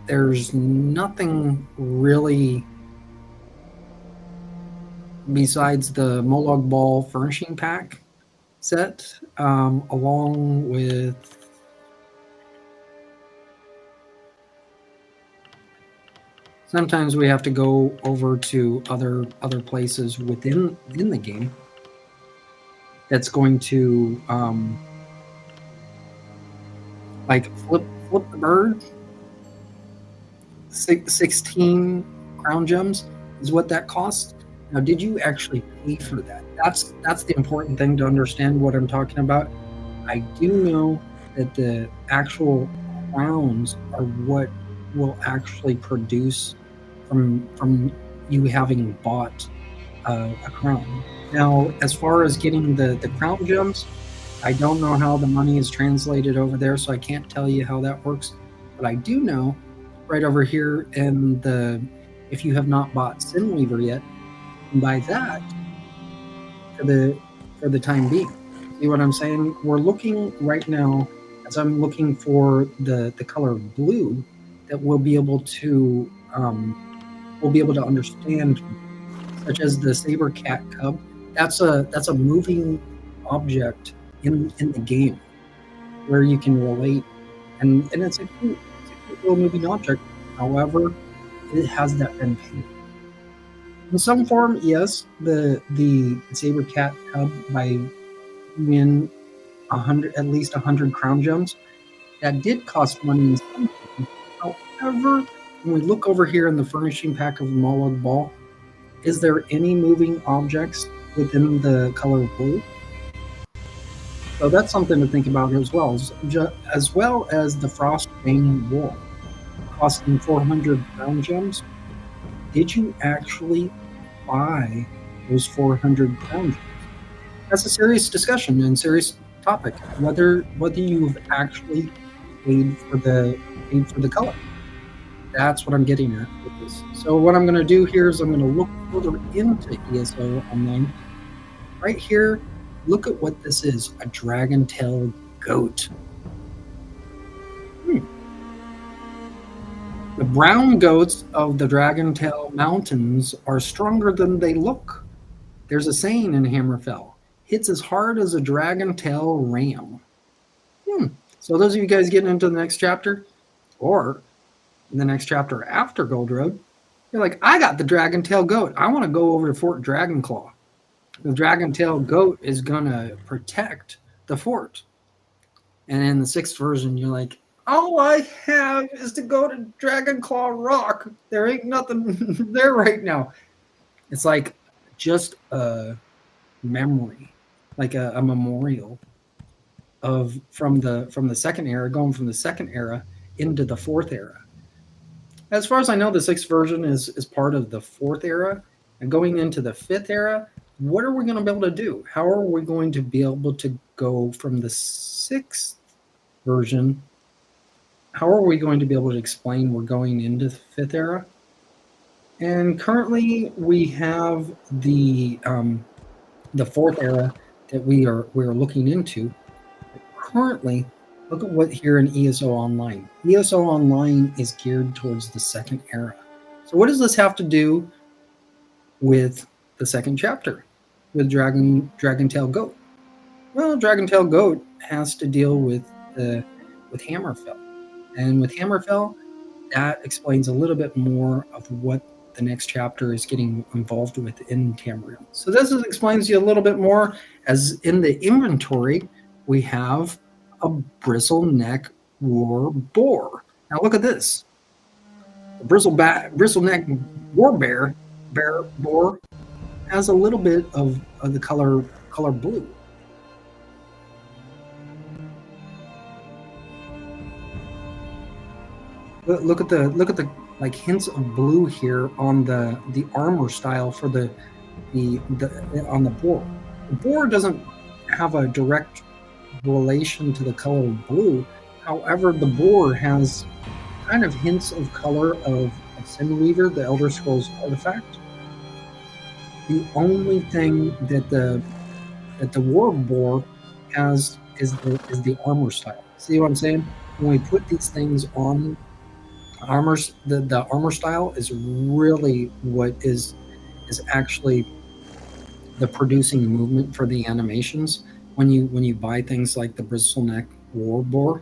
There's nothing really besides the Molag Ball furnishing pack set, along with sometimes we have to go over to other places within the game that's going to like flip the bird. 16 crown gems is what that costs. Now, did you actually pay for that? That's the important thing to understand what I'm talking about. I do know that the actual crowns are what will actually produce from you having bought a crown. Now, as far as getting the crown gems, I don't know how the money is translated over there, so I can't tell you how that works. But I do know right over here in the if you have not bought Sinweaver yet, you can buy that for the time being. See what I'm saying? We're looking right now as I'm looking for the color blue that we'll be able to understand, such as the saber cat cub. That's a moving object in the game where you can relate, and it's a cute little moving object. However, it has that been painted. In some form, yes, the saber cat cub by win 100 at least 100 crown gems. That did cost money in some form. However, when we look over here in the furnishing pack of Mollog Ball, is there any moving objects within the color blue? So that's something to think about as well as the Frostbane Wolf costing 400 crown gems. Did you actually buy those 400 crown gems? That's a serious discussion and serious topic. Whether you've actually paid for the color. That's what I'm getting at with this. So what I'm going to do here is I'm going to look further into ESO Online. Right here, look at what this is, a dragon-tailed goat. The brown goats of the Dragon-Tail Mountains are stronger than they look. There's a saying in Hammerfell, hits as hard as a dragon-tail ram. So those of you guys getting into the next chapter, or in the next chapter after Gold Road, you're like, I got the Dragon-Tail Goat. I want to go over to Fort Dragonclaw. The Dragon-Tail Goat is going to protect the fort. And in the 6th version, you're like, all I have is to go to Dragonclaw Rock. There ain't nothing there right now. It's like just a memory, like a memorial of from the second era, going from the second era into the 4th era. As far as I know, the 6th version is part of the 4th era, and going into the 5th era, what are we going to be able to do? How are we going to be able to go from the 6th version? How are we going to be able to explain we're going into the 5th era? And currently, we have the 4th era that we're looking into. Currently, look at what here in ESO Online. ESO Online is geared towards the 2nd era. So what does this have to do with the 2nd chapter, with Dragon-Tail Goat? Well, Dragon-Tail Goat has to deal with Hammerfell. And with Hammerfell, that explains a little bit more of what the next chapter is getting involved with in Tamriel. So this explains you a little bit more, as in the inventory, we have a bristleneck war boar. Now look at this. The bristleneck war boar has a little bit of the color blue. Look at the like hints of blue here on the armor style for the on the boar. The boar doesn't have a direct relation to the color blue. However, the boar has kind of hints of color of Sinweaver, the Elder Scrolls artifact. The only thing that the war boar has is the armor style. See what I'm saying? When we put these things on armors, the armor style is really what is actually the producing movement for the animations. When you buy things like the bristleneck war boar,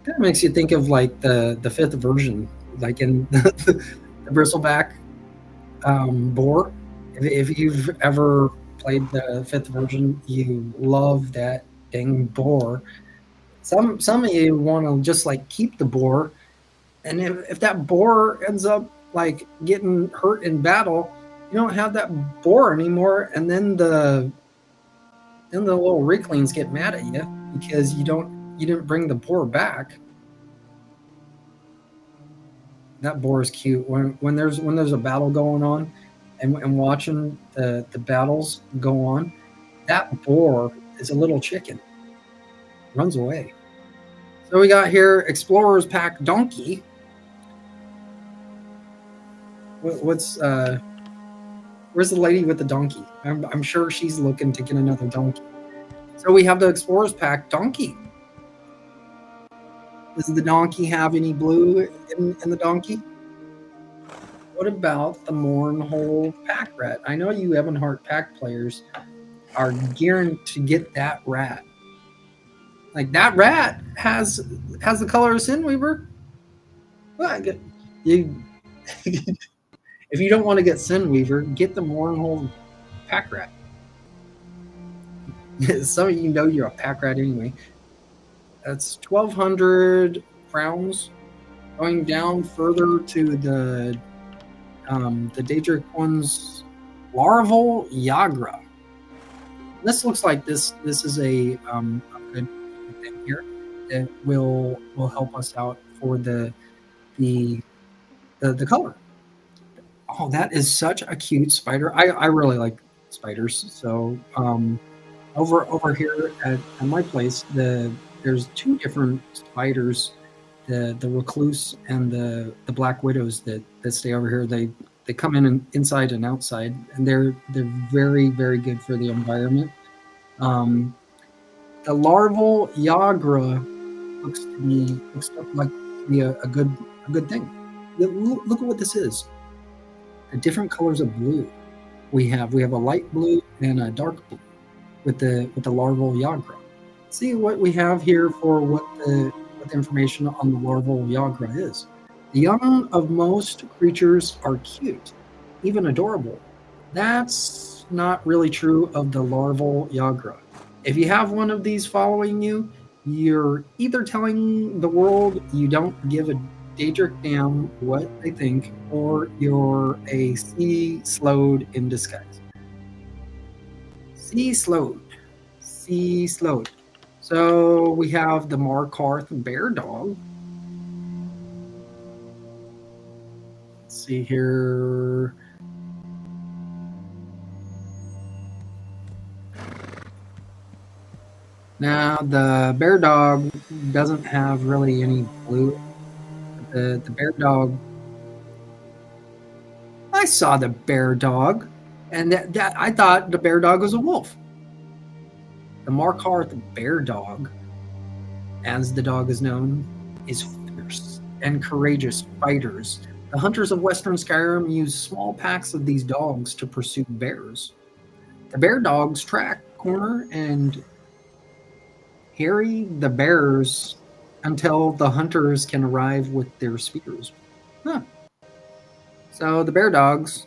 that makes you think of like the 5th version, like in the bristleback boar. If you've ever played the 5th version, you love that dang boar. Some of you want to just like keep the boar, and if that boar ends up like getting hurt in battle, you don't have that boar anymore, and then the little Ricklings get mad at you because you don't you didn't bring the boar back. That boar is cute. When there's a battle going on, and watching the battles go on, that boar is a little chicken. Runs away. So we got here Explorer's Pack Donkey. What's where's the lady with the donkey? I'm sure she's looking to get another donkey. So we have the Explorer's Pack Donkey. Does the donkey have any blue in the donkey? What about the Mournhole Pack Rat? I know you Ebonheart Pack players are gearing to get that rat. Like, that rat has the color of Sinweaver. Well, you, if you don't want to get Sinweaver, get the Mournhole Pack Rat. Some of you know you're a pack rat anyway. That's 1,200 crowns. Going down further to the Daedric one's Larval Yagra. This looks like this is a good thing here that will help us out for the color. Oh, that is such a cute spider. I really like spiders. So over here at my place, there's two different spiders, the recluse and the black widows that stay over here. They come in inside and outside, and they're very, very good for the environment. The larval Yagra looks like to be a good thing. Look at what this is. The different colors of blue. We have a light blue and a dark blue with the larval Yagra. See what we have here for what the information on the larval Yagra is. The young of most creatures are cute, even adorable. That's not really true of the larval Yagra. If you have one of these following you, you're either telling the world you don't give a Daedric damn what they think, or you're a sea slowed in disguise. Sea slowed. So we have the Markarth Bear Dog. Let's see here. Now the Bear Dog doesn't have really any blue. The Bear Dog. I saw the Bear Dog, and that I thought the Bear Dog was a wolf. The Markarth Bear Dog, as the dog is known, is fierce and courageous fighters. The hunters of Western Skyrim use small packs of these dogs to pursue bears. The Bear Dogs track, corner, and harry the bears until the hunters can arrive with their spears. Huh. So the Bear Dogs,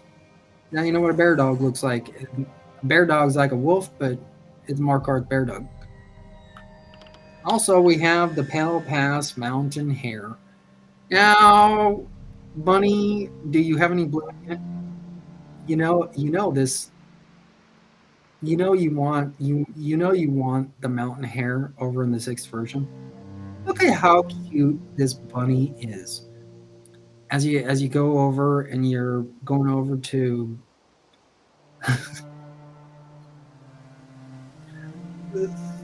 now you know what a bear dog looks like. A bear dog's like a wolf, but it's Markarth Bear Dog. Also, we have the Pale Pass Mountain Hare. Now, Bunny, do you have any blue in it? You know this. You know you want the mountain hare over in the 6th version. Look at how cute this bunny is. As you go over and you're going over to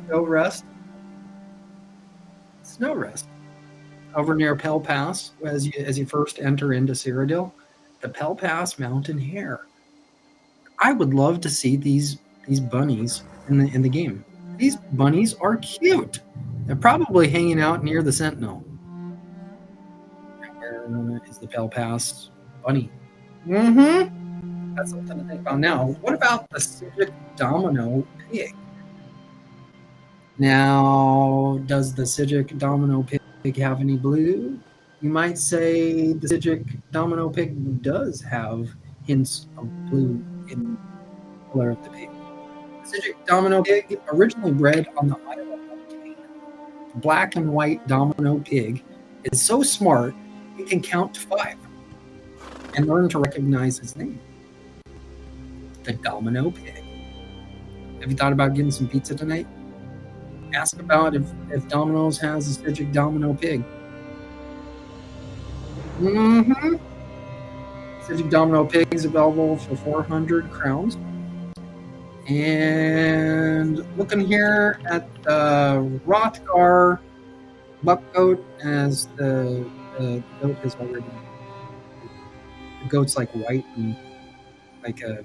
Snow Rest, over near Pale Pass, as you first enter into Cyrodiil, the Pale Pass Mountain Hare. I would love to see these bunnies in the game. These bunnies are cute. They're probably hanging out near the Sentinel. Where is the Pale Pass bunny? That's something to think about. Now, what about the Civic Domino Pig? Now, does the Civic Domino Pig have any blue? You might say the Civic Domino Pig does have hints of blue in the color of the pig. The Civic Domino Pig, originally bred on the island of Canaan. The black and white Domino Pig is so smart it can count to 5 and learn to recognize its name. The Domino Pig. Have you thought about getting some pizza tonight? Ask about if Domino's has a Stygic Domino pig. Mm-hmm. Stygic Domino pig is available for 400 crowns. And looking here at the Rothgar buck-goat, as the goat has already. The goat's like white and like a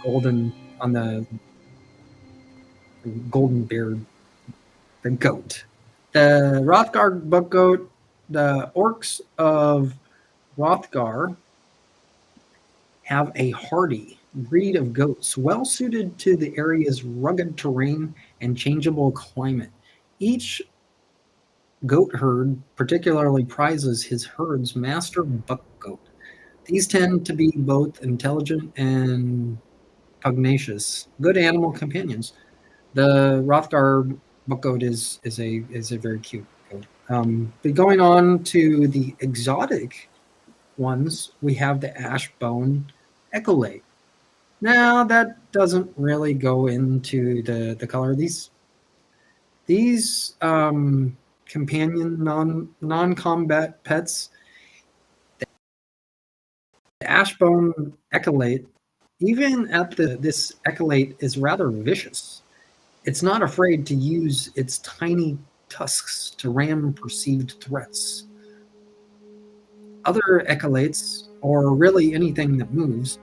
golden on the golden beard. The goat. The Rothgar buck-goat, the orcs of Rothgar have a hardy breed of goats well suited to the area's rugged terrain and changeable climate. Each goat herd particularly prizes his herd's master buck goat. These tend to be both intelligent and pugnacious, good animal companions. The Rothgar buck goat is a very cute goat. But going on to the exotic ones, we have the Ashbone Echolate. Now that doesn't really go into the color. These companion non-combat pets, the Ashbone Echolate, even at this Echolate is rather vicious. It's not afraid to use its tiny tusks to ram perceived threats. Other Echolates, or really anything that moves,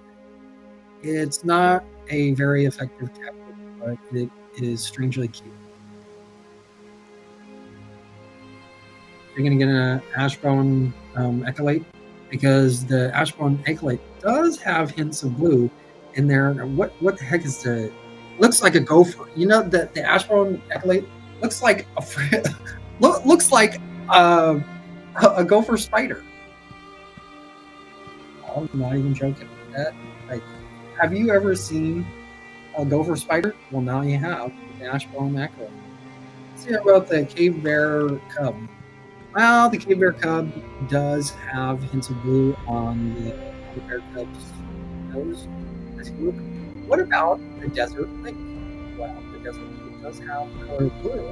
it's not a very effective tactic, but it is strangely cute. You're going to get an Ashbone Echolate, because the Ashbone Echolate does have hints of blue in there. What the heck is the? Looks like a gopher. You know that the Ashbone Echolate looks like looks like a gopher spider. I'm not even joking. That like, have you ever seen a gopher spider? Well, now you have the Ashbone Echolate. Let's hear about the cave bear cub. Well, the cave bear cub does have hints of blue on the bear cub's nose. What about the desert lake? Well, the desert lake does have the color blue,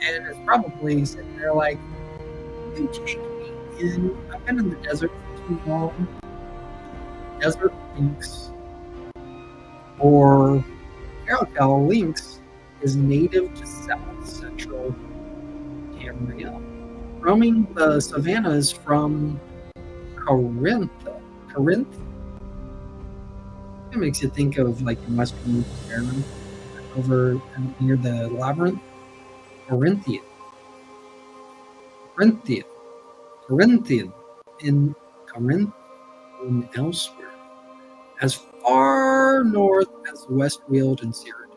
and it's probably sitting there like, you take me in. I've been in the desert for too long. Desert lynx, or caracal lynx, is native to South Central Cambria, roaming the savannas from Corinth. It makes you think of like in Western Ireland, over near the labyrinth. Corinthian in Corinth and elsewhere, as far north as West Weald and Cirrus.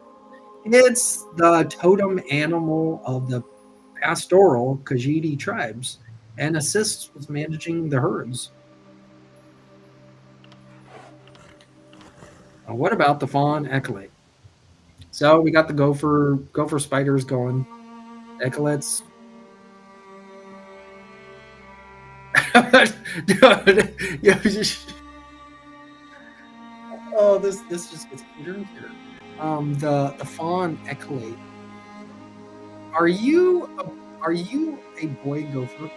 It's the totem animal of the pastoral Khajiit tribes and assists with managing the herds. What about the fawn echolate? So we got the gopher spiders going. Echolates. Oh, this just gets cuter and cuter. The fawn echolate. Are you a boy gopher?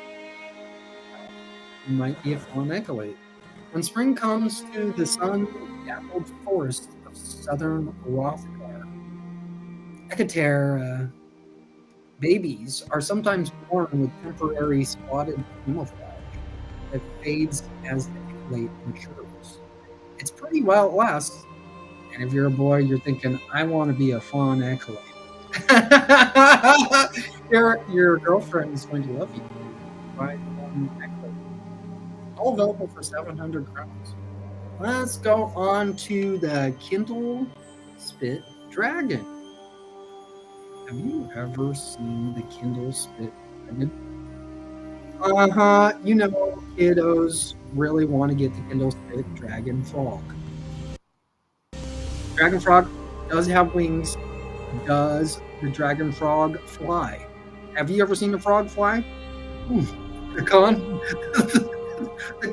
You might be a fawn echolate. When spring comes to the sun-dappled forest of southern Rothgar, Ecotare babies are sometimes born with temporary spotted camouflage that fades as the echolate matures. It's pretty while it lasts, and if you're a boy, you're thinking, I want to be a fawn echolate. Your girlfriend is going to love you. Right? All available for 700 crowns. Let's go on to the Kindle Spit Dragon. Have you ever seen the Kindle Spit Dragon? You know, kiddos really want to get the Kindle Spit Dragon Frog. Dragon Frog does have wings. Does the Dragon Frog fly? Have you ever seen a frog fly? The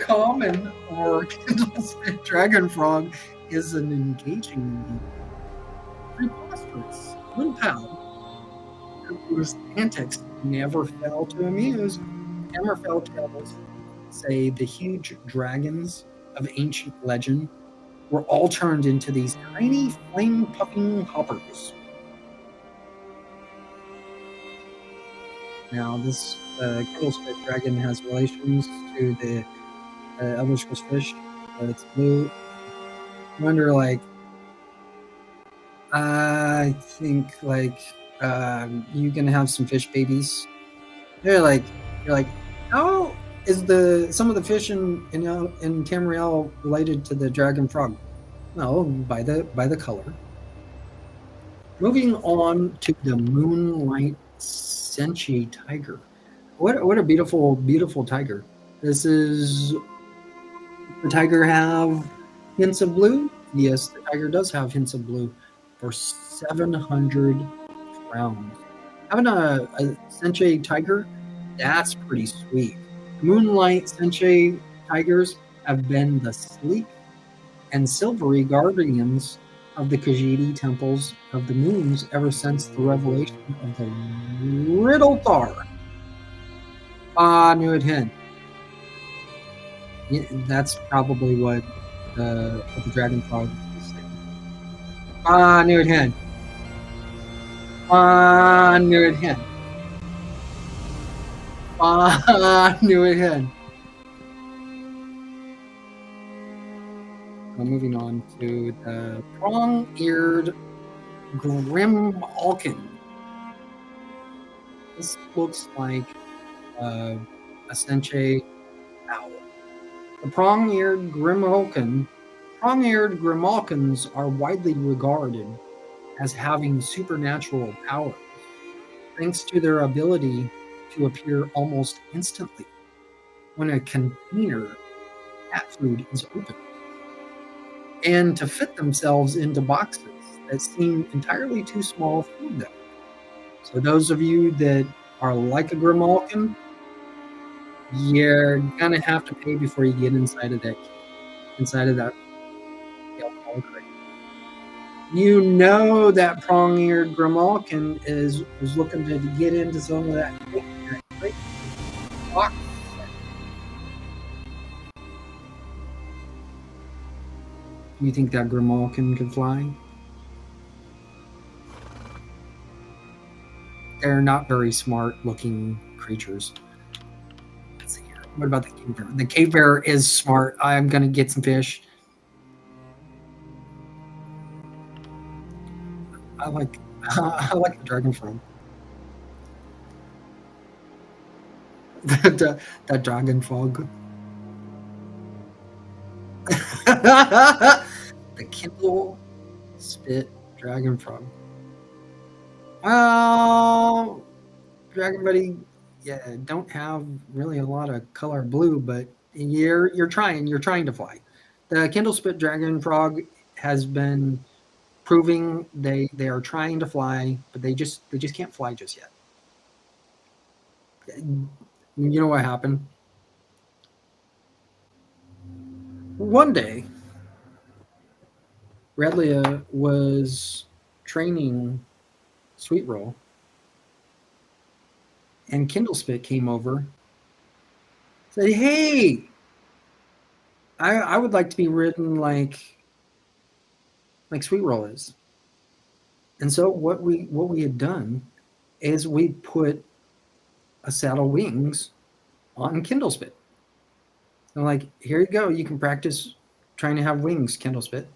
common or Kindle Spit Dragon Frog is an engaging, preposterous little pal whose antics never fail to amuse. Hammerfell tales say the huge dragons of ancient legend were all turned into these tiny flame-puffing hoppers. Now, this Kindlespit dragon has relations to the Elder Scrolls fish. It's blue. I wonder, like, I think, like, you can have some fish babies. You're like, how is some of the fish in Tamriel related to the dragon frog? Well, by the color. Moving on to the Moonlight Senshi tiger. What a beautiful tiger. This is the tiger have hints of blue? Yes, the tiger does have hints of blue for 700 crowns. Having a Senshi tiger, that's pretty sweet. Moonlight Senshi tigers have been the sleek and silvery guardians of the Khajiit temples of the moons ever since the revelation of the Riddle Thar. Knew it hen. Yeah, that's probably what the dragon frog is saying. Knew it hen. Knew it hen. Knew it hen. Moving on to the prong-eared Grimalkin. This looks like a Senshi owl. The prong-eared Grimalkins are widely regarded as having supernatural powers, thanks to their ability to appear almost instantly when a container of cat food is opened, and to fit themselves into boxes that seem entirely too small for them. So those of you that are like a Grimalkin, you're gonna have to pay before you get inside of that alcohol crate. You know that prong-eared Grimalkin is looking to get into some of that crate. Do you think that Grimalkin could fly? They're not very smart-looking creatures. Let's see here. What about the cave bear? The cave bear is smart. I'm gonna get some fish. I like the dragon frog. that dragon frog. The Kindle Spit Dragon Frog. Well, Dragon Buddy, yeah, don't have really a lot of color blue, but you're trying to fly. The Kindle Spit Dragon Frog has been proving they are trying to fly, but they just can't fly just yet. You know what happened? One day, Redlia was training Sweet Roll, and Kindlespit came over, said, "Hey, I would like to be ridden like Sweet Roll is." And so what we had done is we put a saddle wings on Kindlespit. So like, here you go, you can practice trying to have wings, Kindlespit.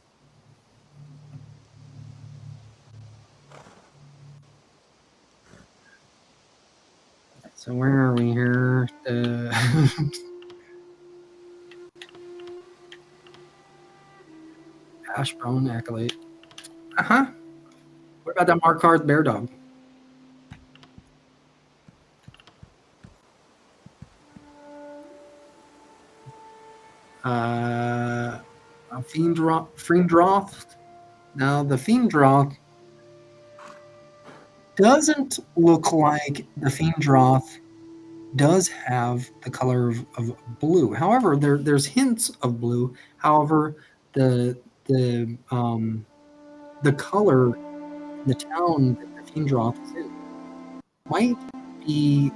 So where are we here? Ashbone Acolyte. Uh-huh. What about that Markarth Bear Dog? A Fiendroth. Now the Fiendroth doesn't look like the Fiendroth does have the color of blue. However, there's hints of blue. However, the color, the town that the Fiendroth is in might be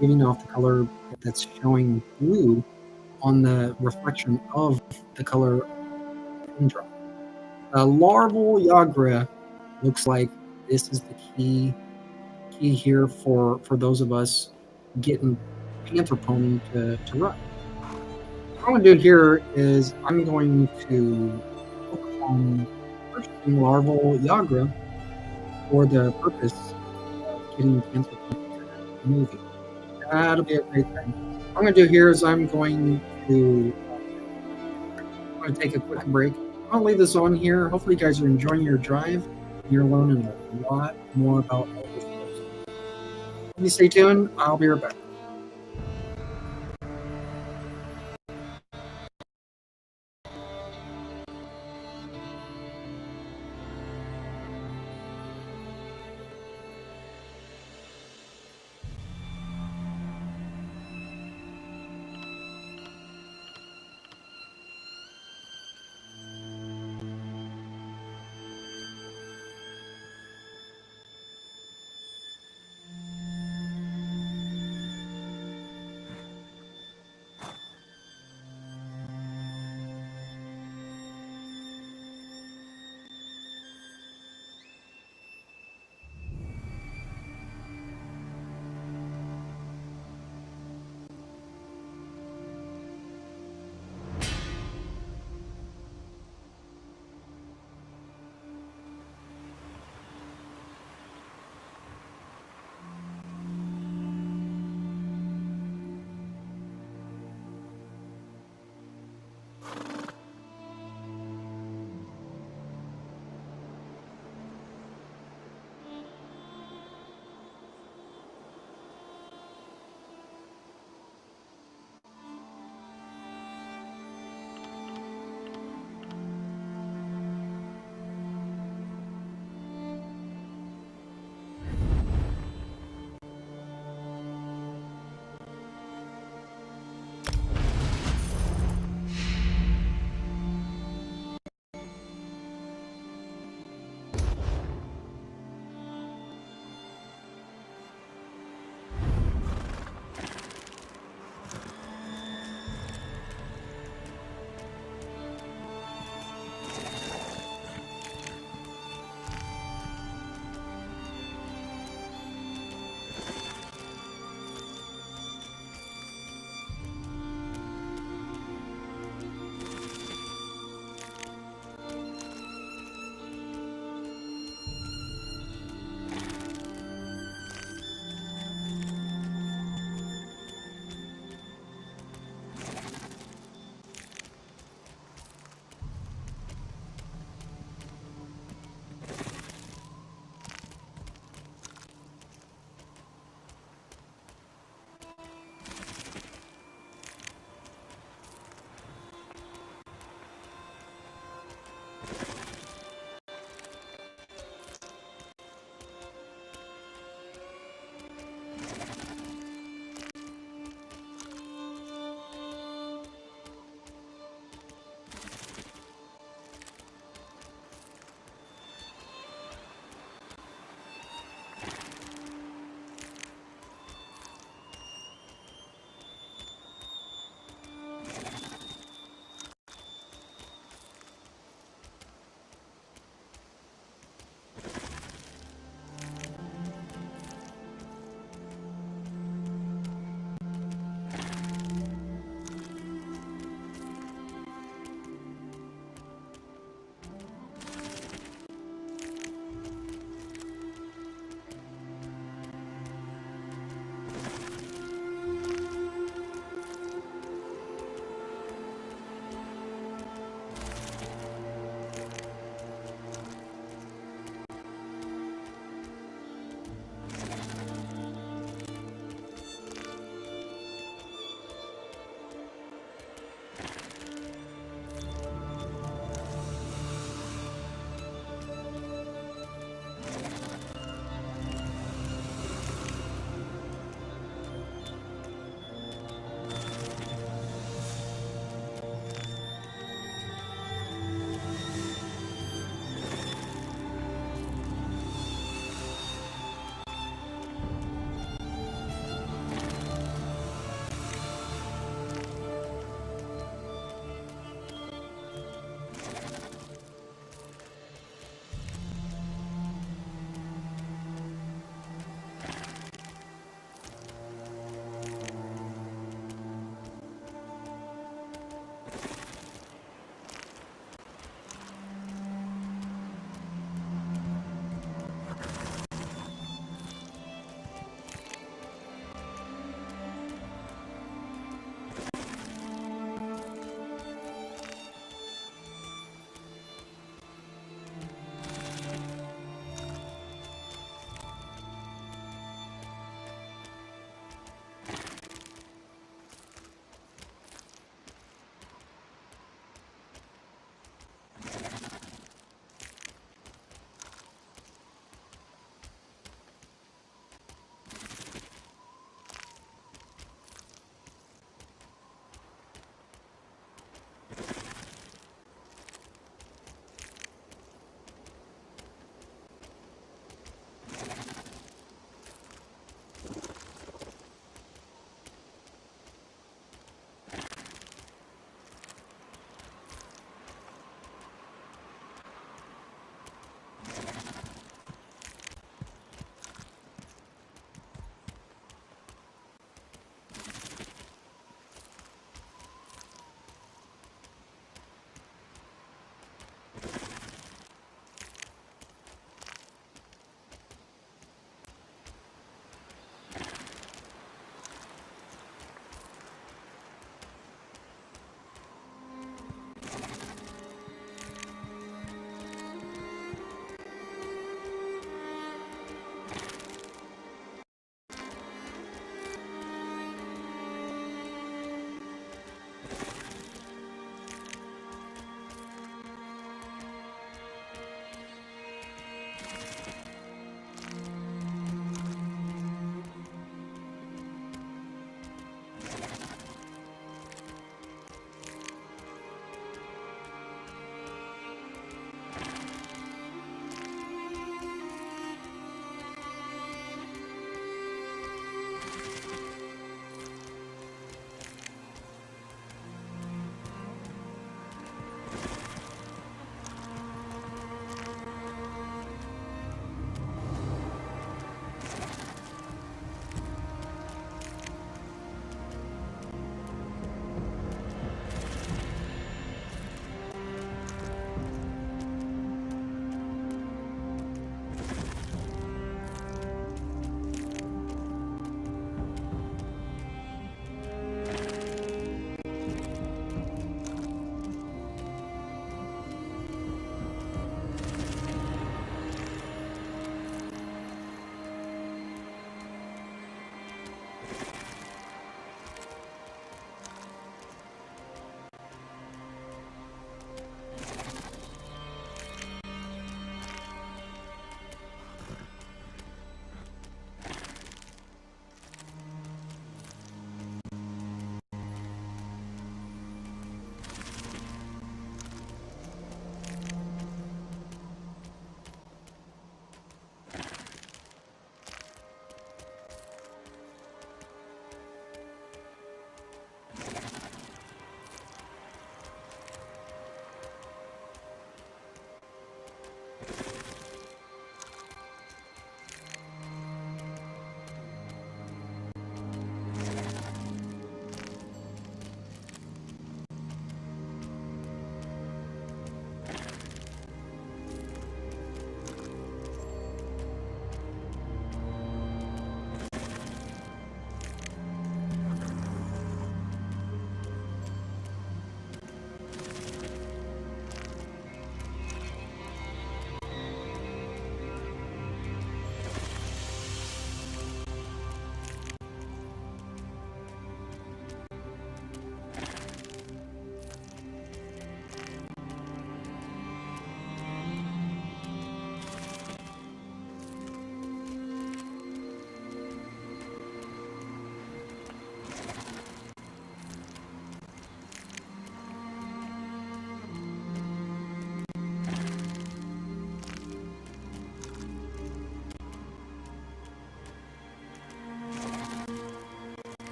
giving off the color that's showing blue on the reflection of the color pin drop. Larval Yagra looks like this is the key here for those of us getting Panther Pony to run. What I'm going to do here is I'm going to look on purchasing larval Yagra for the purpose of getting Panther Pony to the movie. That'll be a great thing. What I'm going to do here is I'm going to take a quick break. I'll leave this on here. Hopefully, you guys are enjoying your drive. You're learning a lot more about Elder Scrolls. Let me stay tuned. I'll be right back.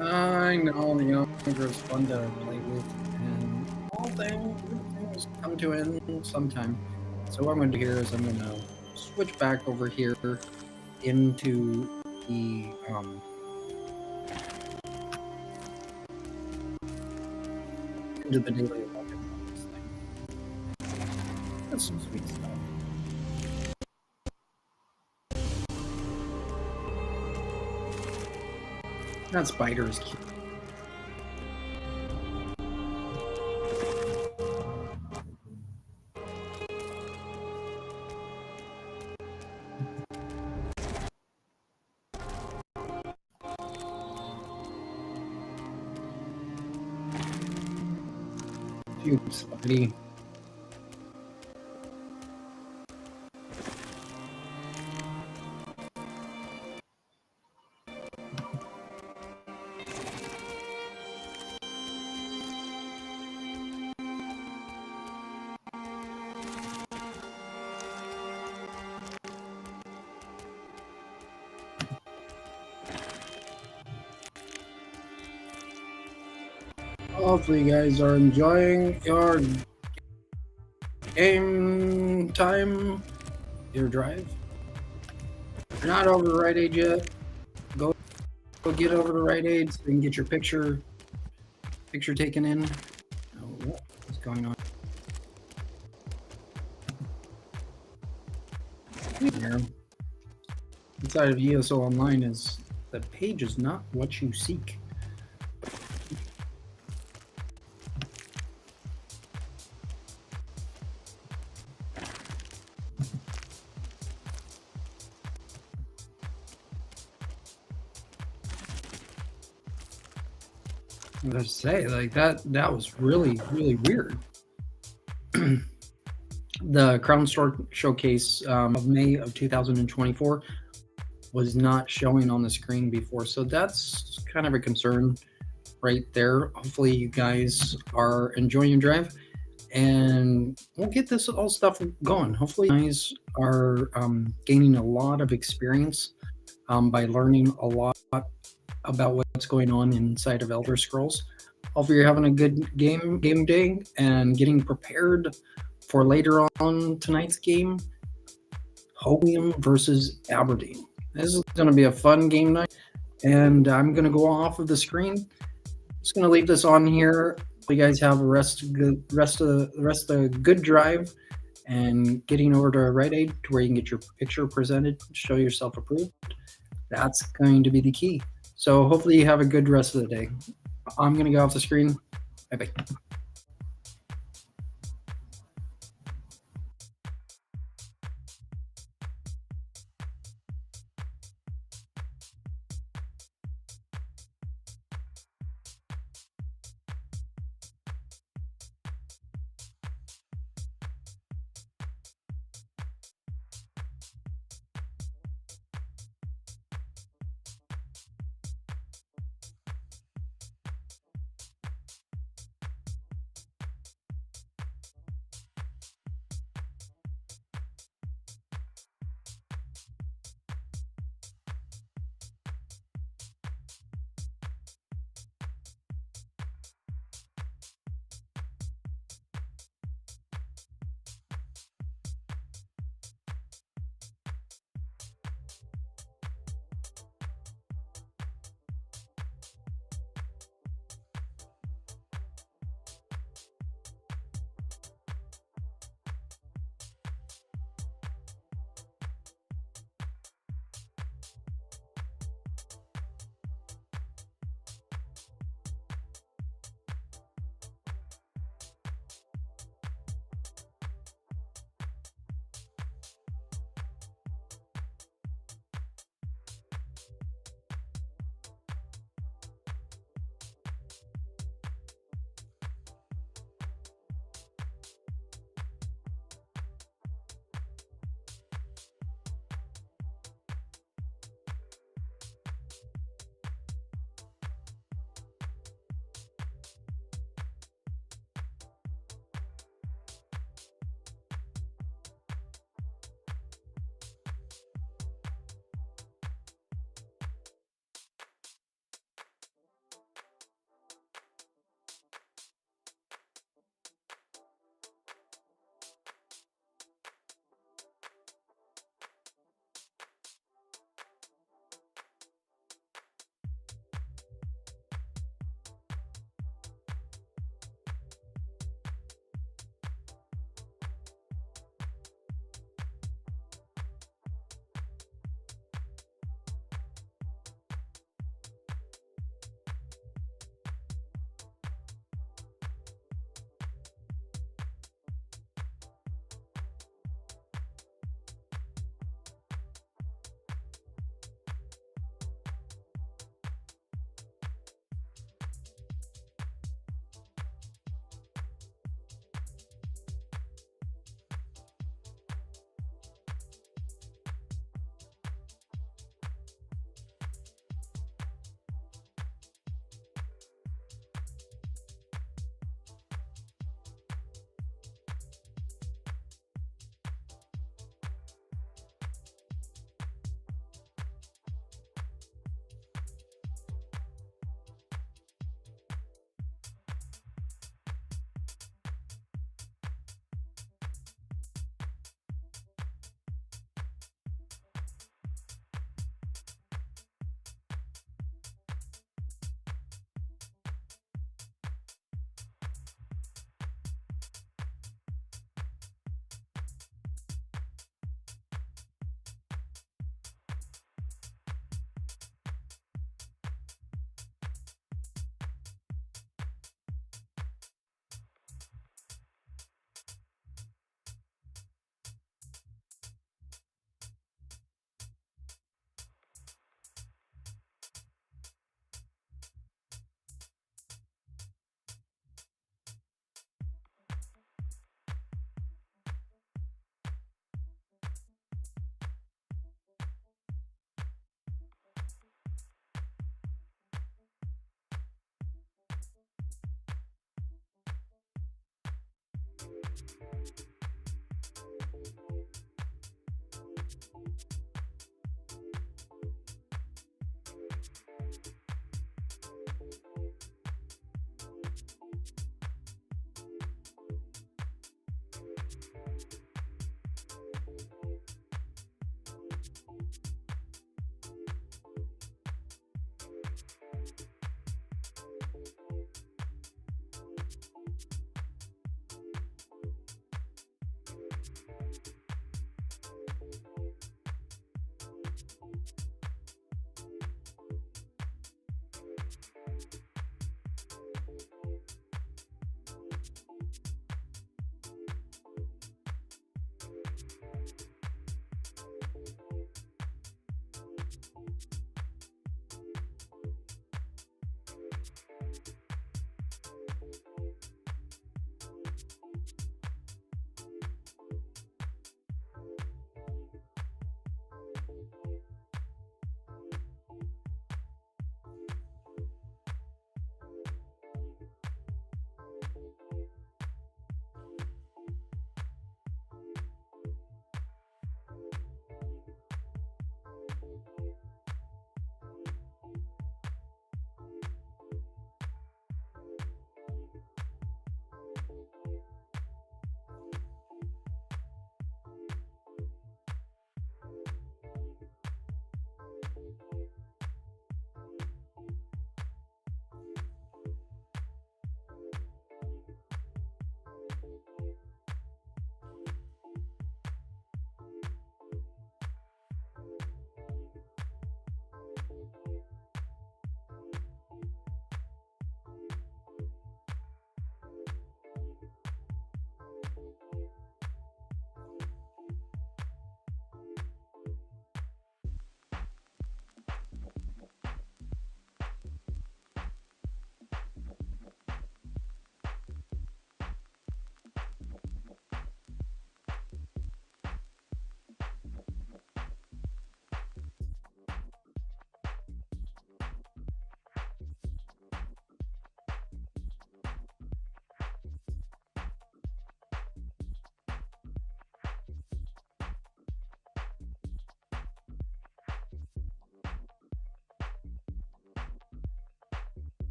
I know the younger is fun to play with, and all things come to an end sometime. So what I'm going to do here is I'm going to switch back over here into the daily weapon on this thing. That's some sweet stuff. That spider is cute. Cute Spidey. Hopefully you guys are enjoying your game time, your drive. If you're not over the right age yet, go get over the right age so you can get your picture taken in. Oh, what is going on here? Inside of ESO Online is the page is not what you seek. I was say like that was really weird. The Crown Store Showcase of May of 2024 was not showing on the screen before, so that's kind of a concern right there. Hopefully you guys are enjoying your drive, and we'll get this all stuff going. Hopefully you guys are gaining a lot of experience by learning a lot about what's going on inside of Elder Scrolls. Hopefully you're having a good game day and getting prepared for later on tonight's game, Hoquiam versus Aberdeen. This is going to be a fun game night, and I'm going to go off of the screen. Just going to leave this on here. You guys have the rest of the good drive and getting over to Rite Aid to where you can get your picture presented, show yourself approved. That's going to be the key. So hopefully you have a good rest of the day. I'm going to go off the screen. Bye-bye.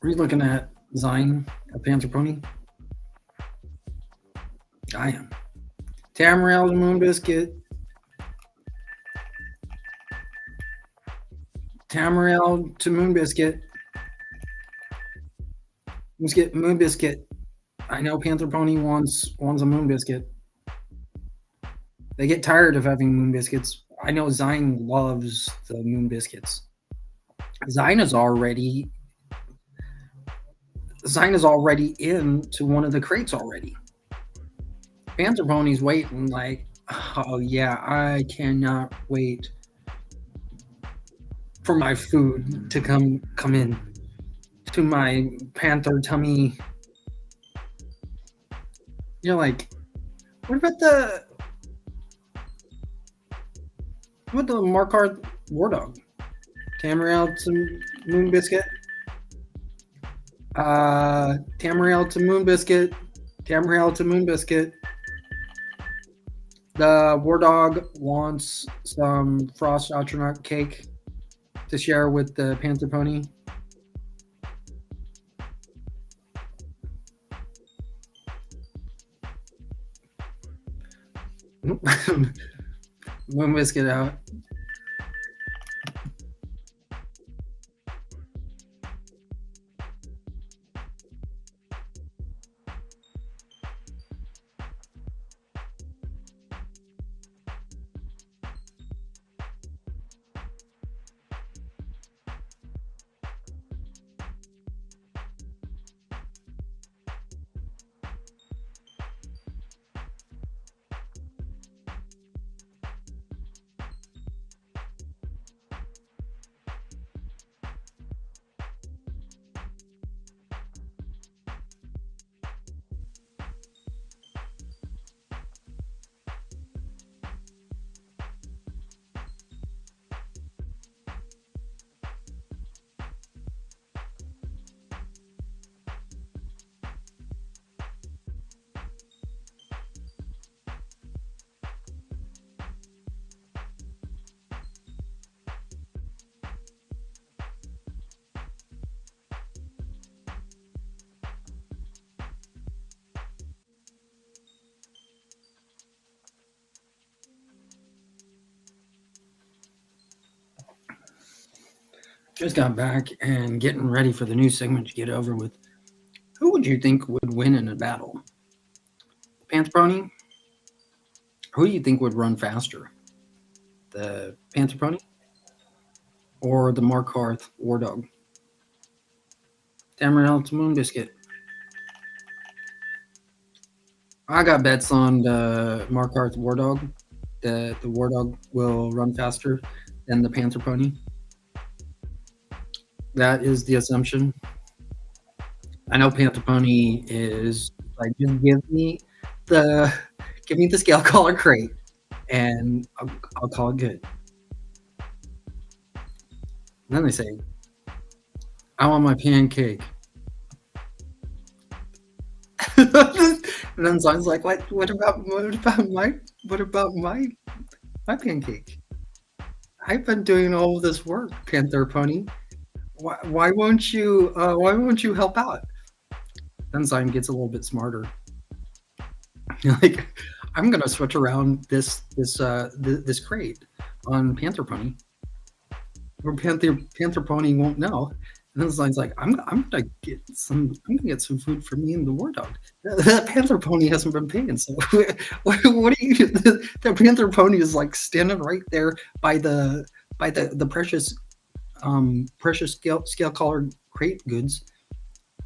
Are you looking at Zine, a Panther Pony? I am. Tamriel to Moon Biscuit. Tamriel to Moon Biscuit. Moon Biscuit. I know Panther Pony wants a Moon Biscuit. They get tired of having Moon Biscuits. I know Zine loves the Moon Biscuits. Zine is already into one of the crates already. Panther Pony's waiting like, oh yeah, I cannot wait for my food to come in to my Panther tummy. You're like, what about the Markart War Dog? Tamriel to Moon Biscuit. Tamriel to Moon Biscuit. Tamriel to Moon Biscuit. The War Dog wants some Frost Astronaut cake to share with the Panther Pony. Moon Biscuit out. Just got back and getting ready for the new segment to get over with. Who would you think would win in a battle? Panther Pony? Who do you think would run faster? The Panther Pony or the Markarth War Dog? Tamarind Moon Biscuit. I got bets on the Markarth War Dog. The War Dog will run faster than the Panther Pony. That is the assumption. I know Panther Pony is like, just the give me the scale collar crate, and I'll call it good. And then they say, I want my pancake. And then Zion's like, what about my pancake? I've been doing all of this work, Panther Pony. Why won't you help out? Then Zion gets a little bit smarter. Like, I'm gonna switch around this crate on Panther Pony, where Panther Pony won't know. And then Zion's like, I'm gonna get some food for me and the War Dog. That Panther Pony hasn't been paying, so what do you? The Panther Pony is like standing right there by the precious scale collar crate goods.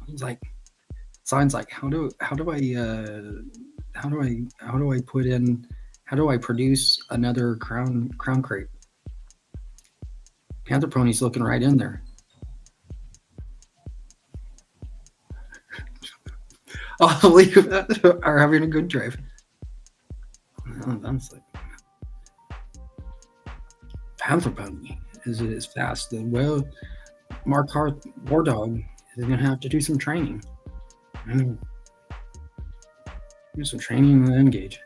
He's like, Zion's like, how do I produce another crown crate? Panther Pony's looking right in there. Oh, we are having a good drive. That's like Panther Pony is fast. Well, Markarth War Dog is gonna have to do some training. Do some training and then engage.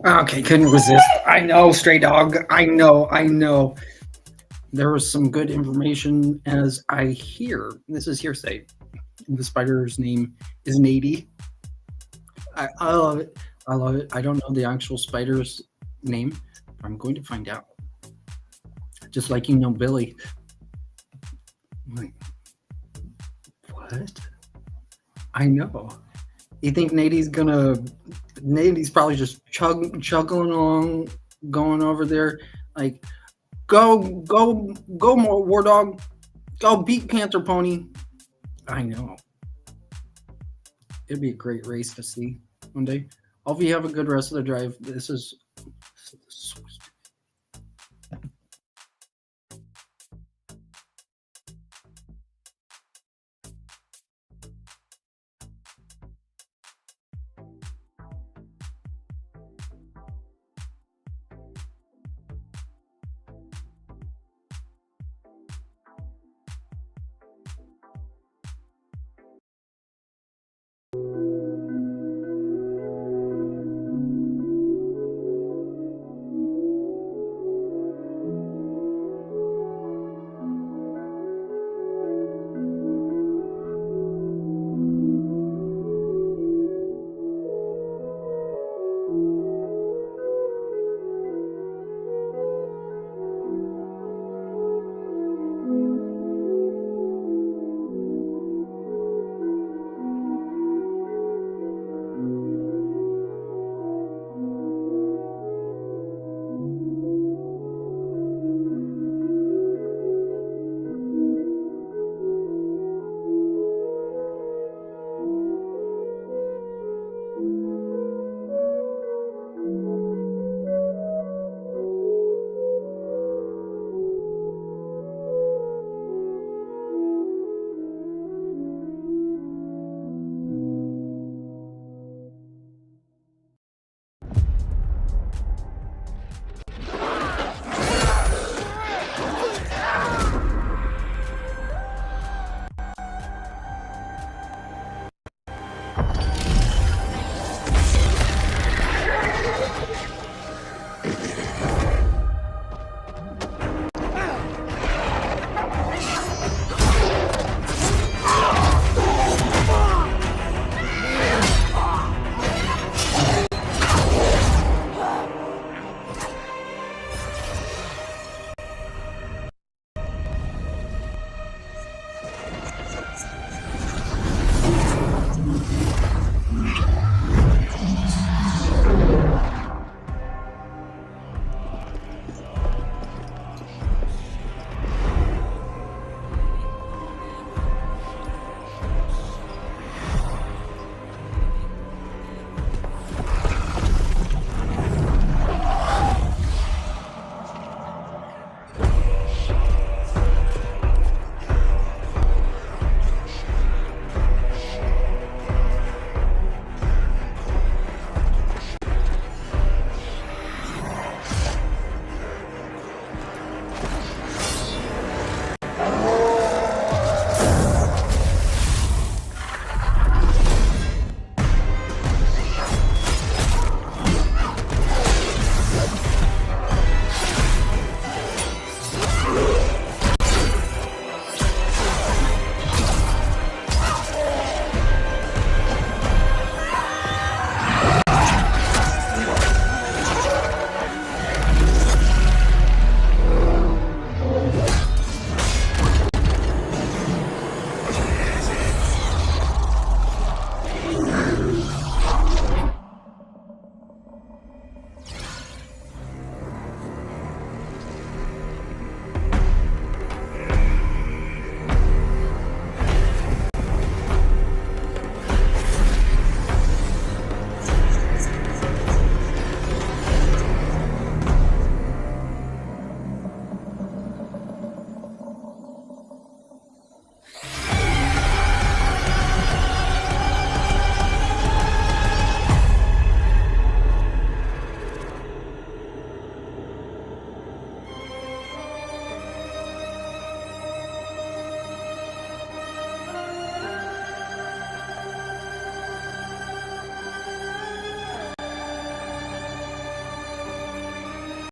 Okay, couldn't resist. I know, stray dog. I know. There was some good information as I hear. This is hearsay. The spider's name is Nady. I love it. I love it. I don't know the actual spider's name. I'm going to find out. Just like you know Billy. Like, what? I know. You think Nady's probably just chugging along, going over there, like, go, more war dog, go beat Panther Pony. I know. It'd be a great race to see one day. Hope you have a good rest of the drive. This is sweet.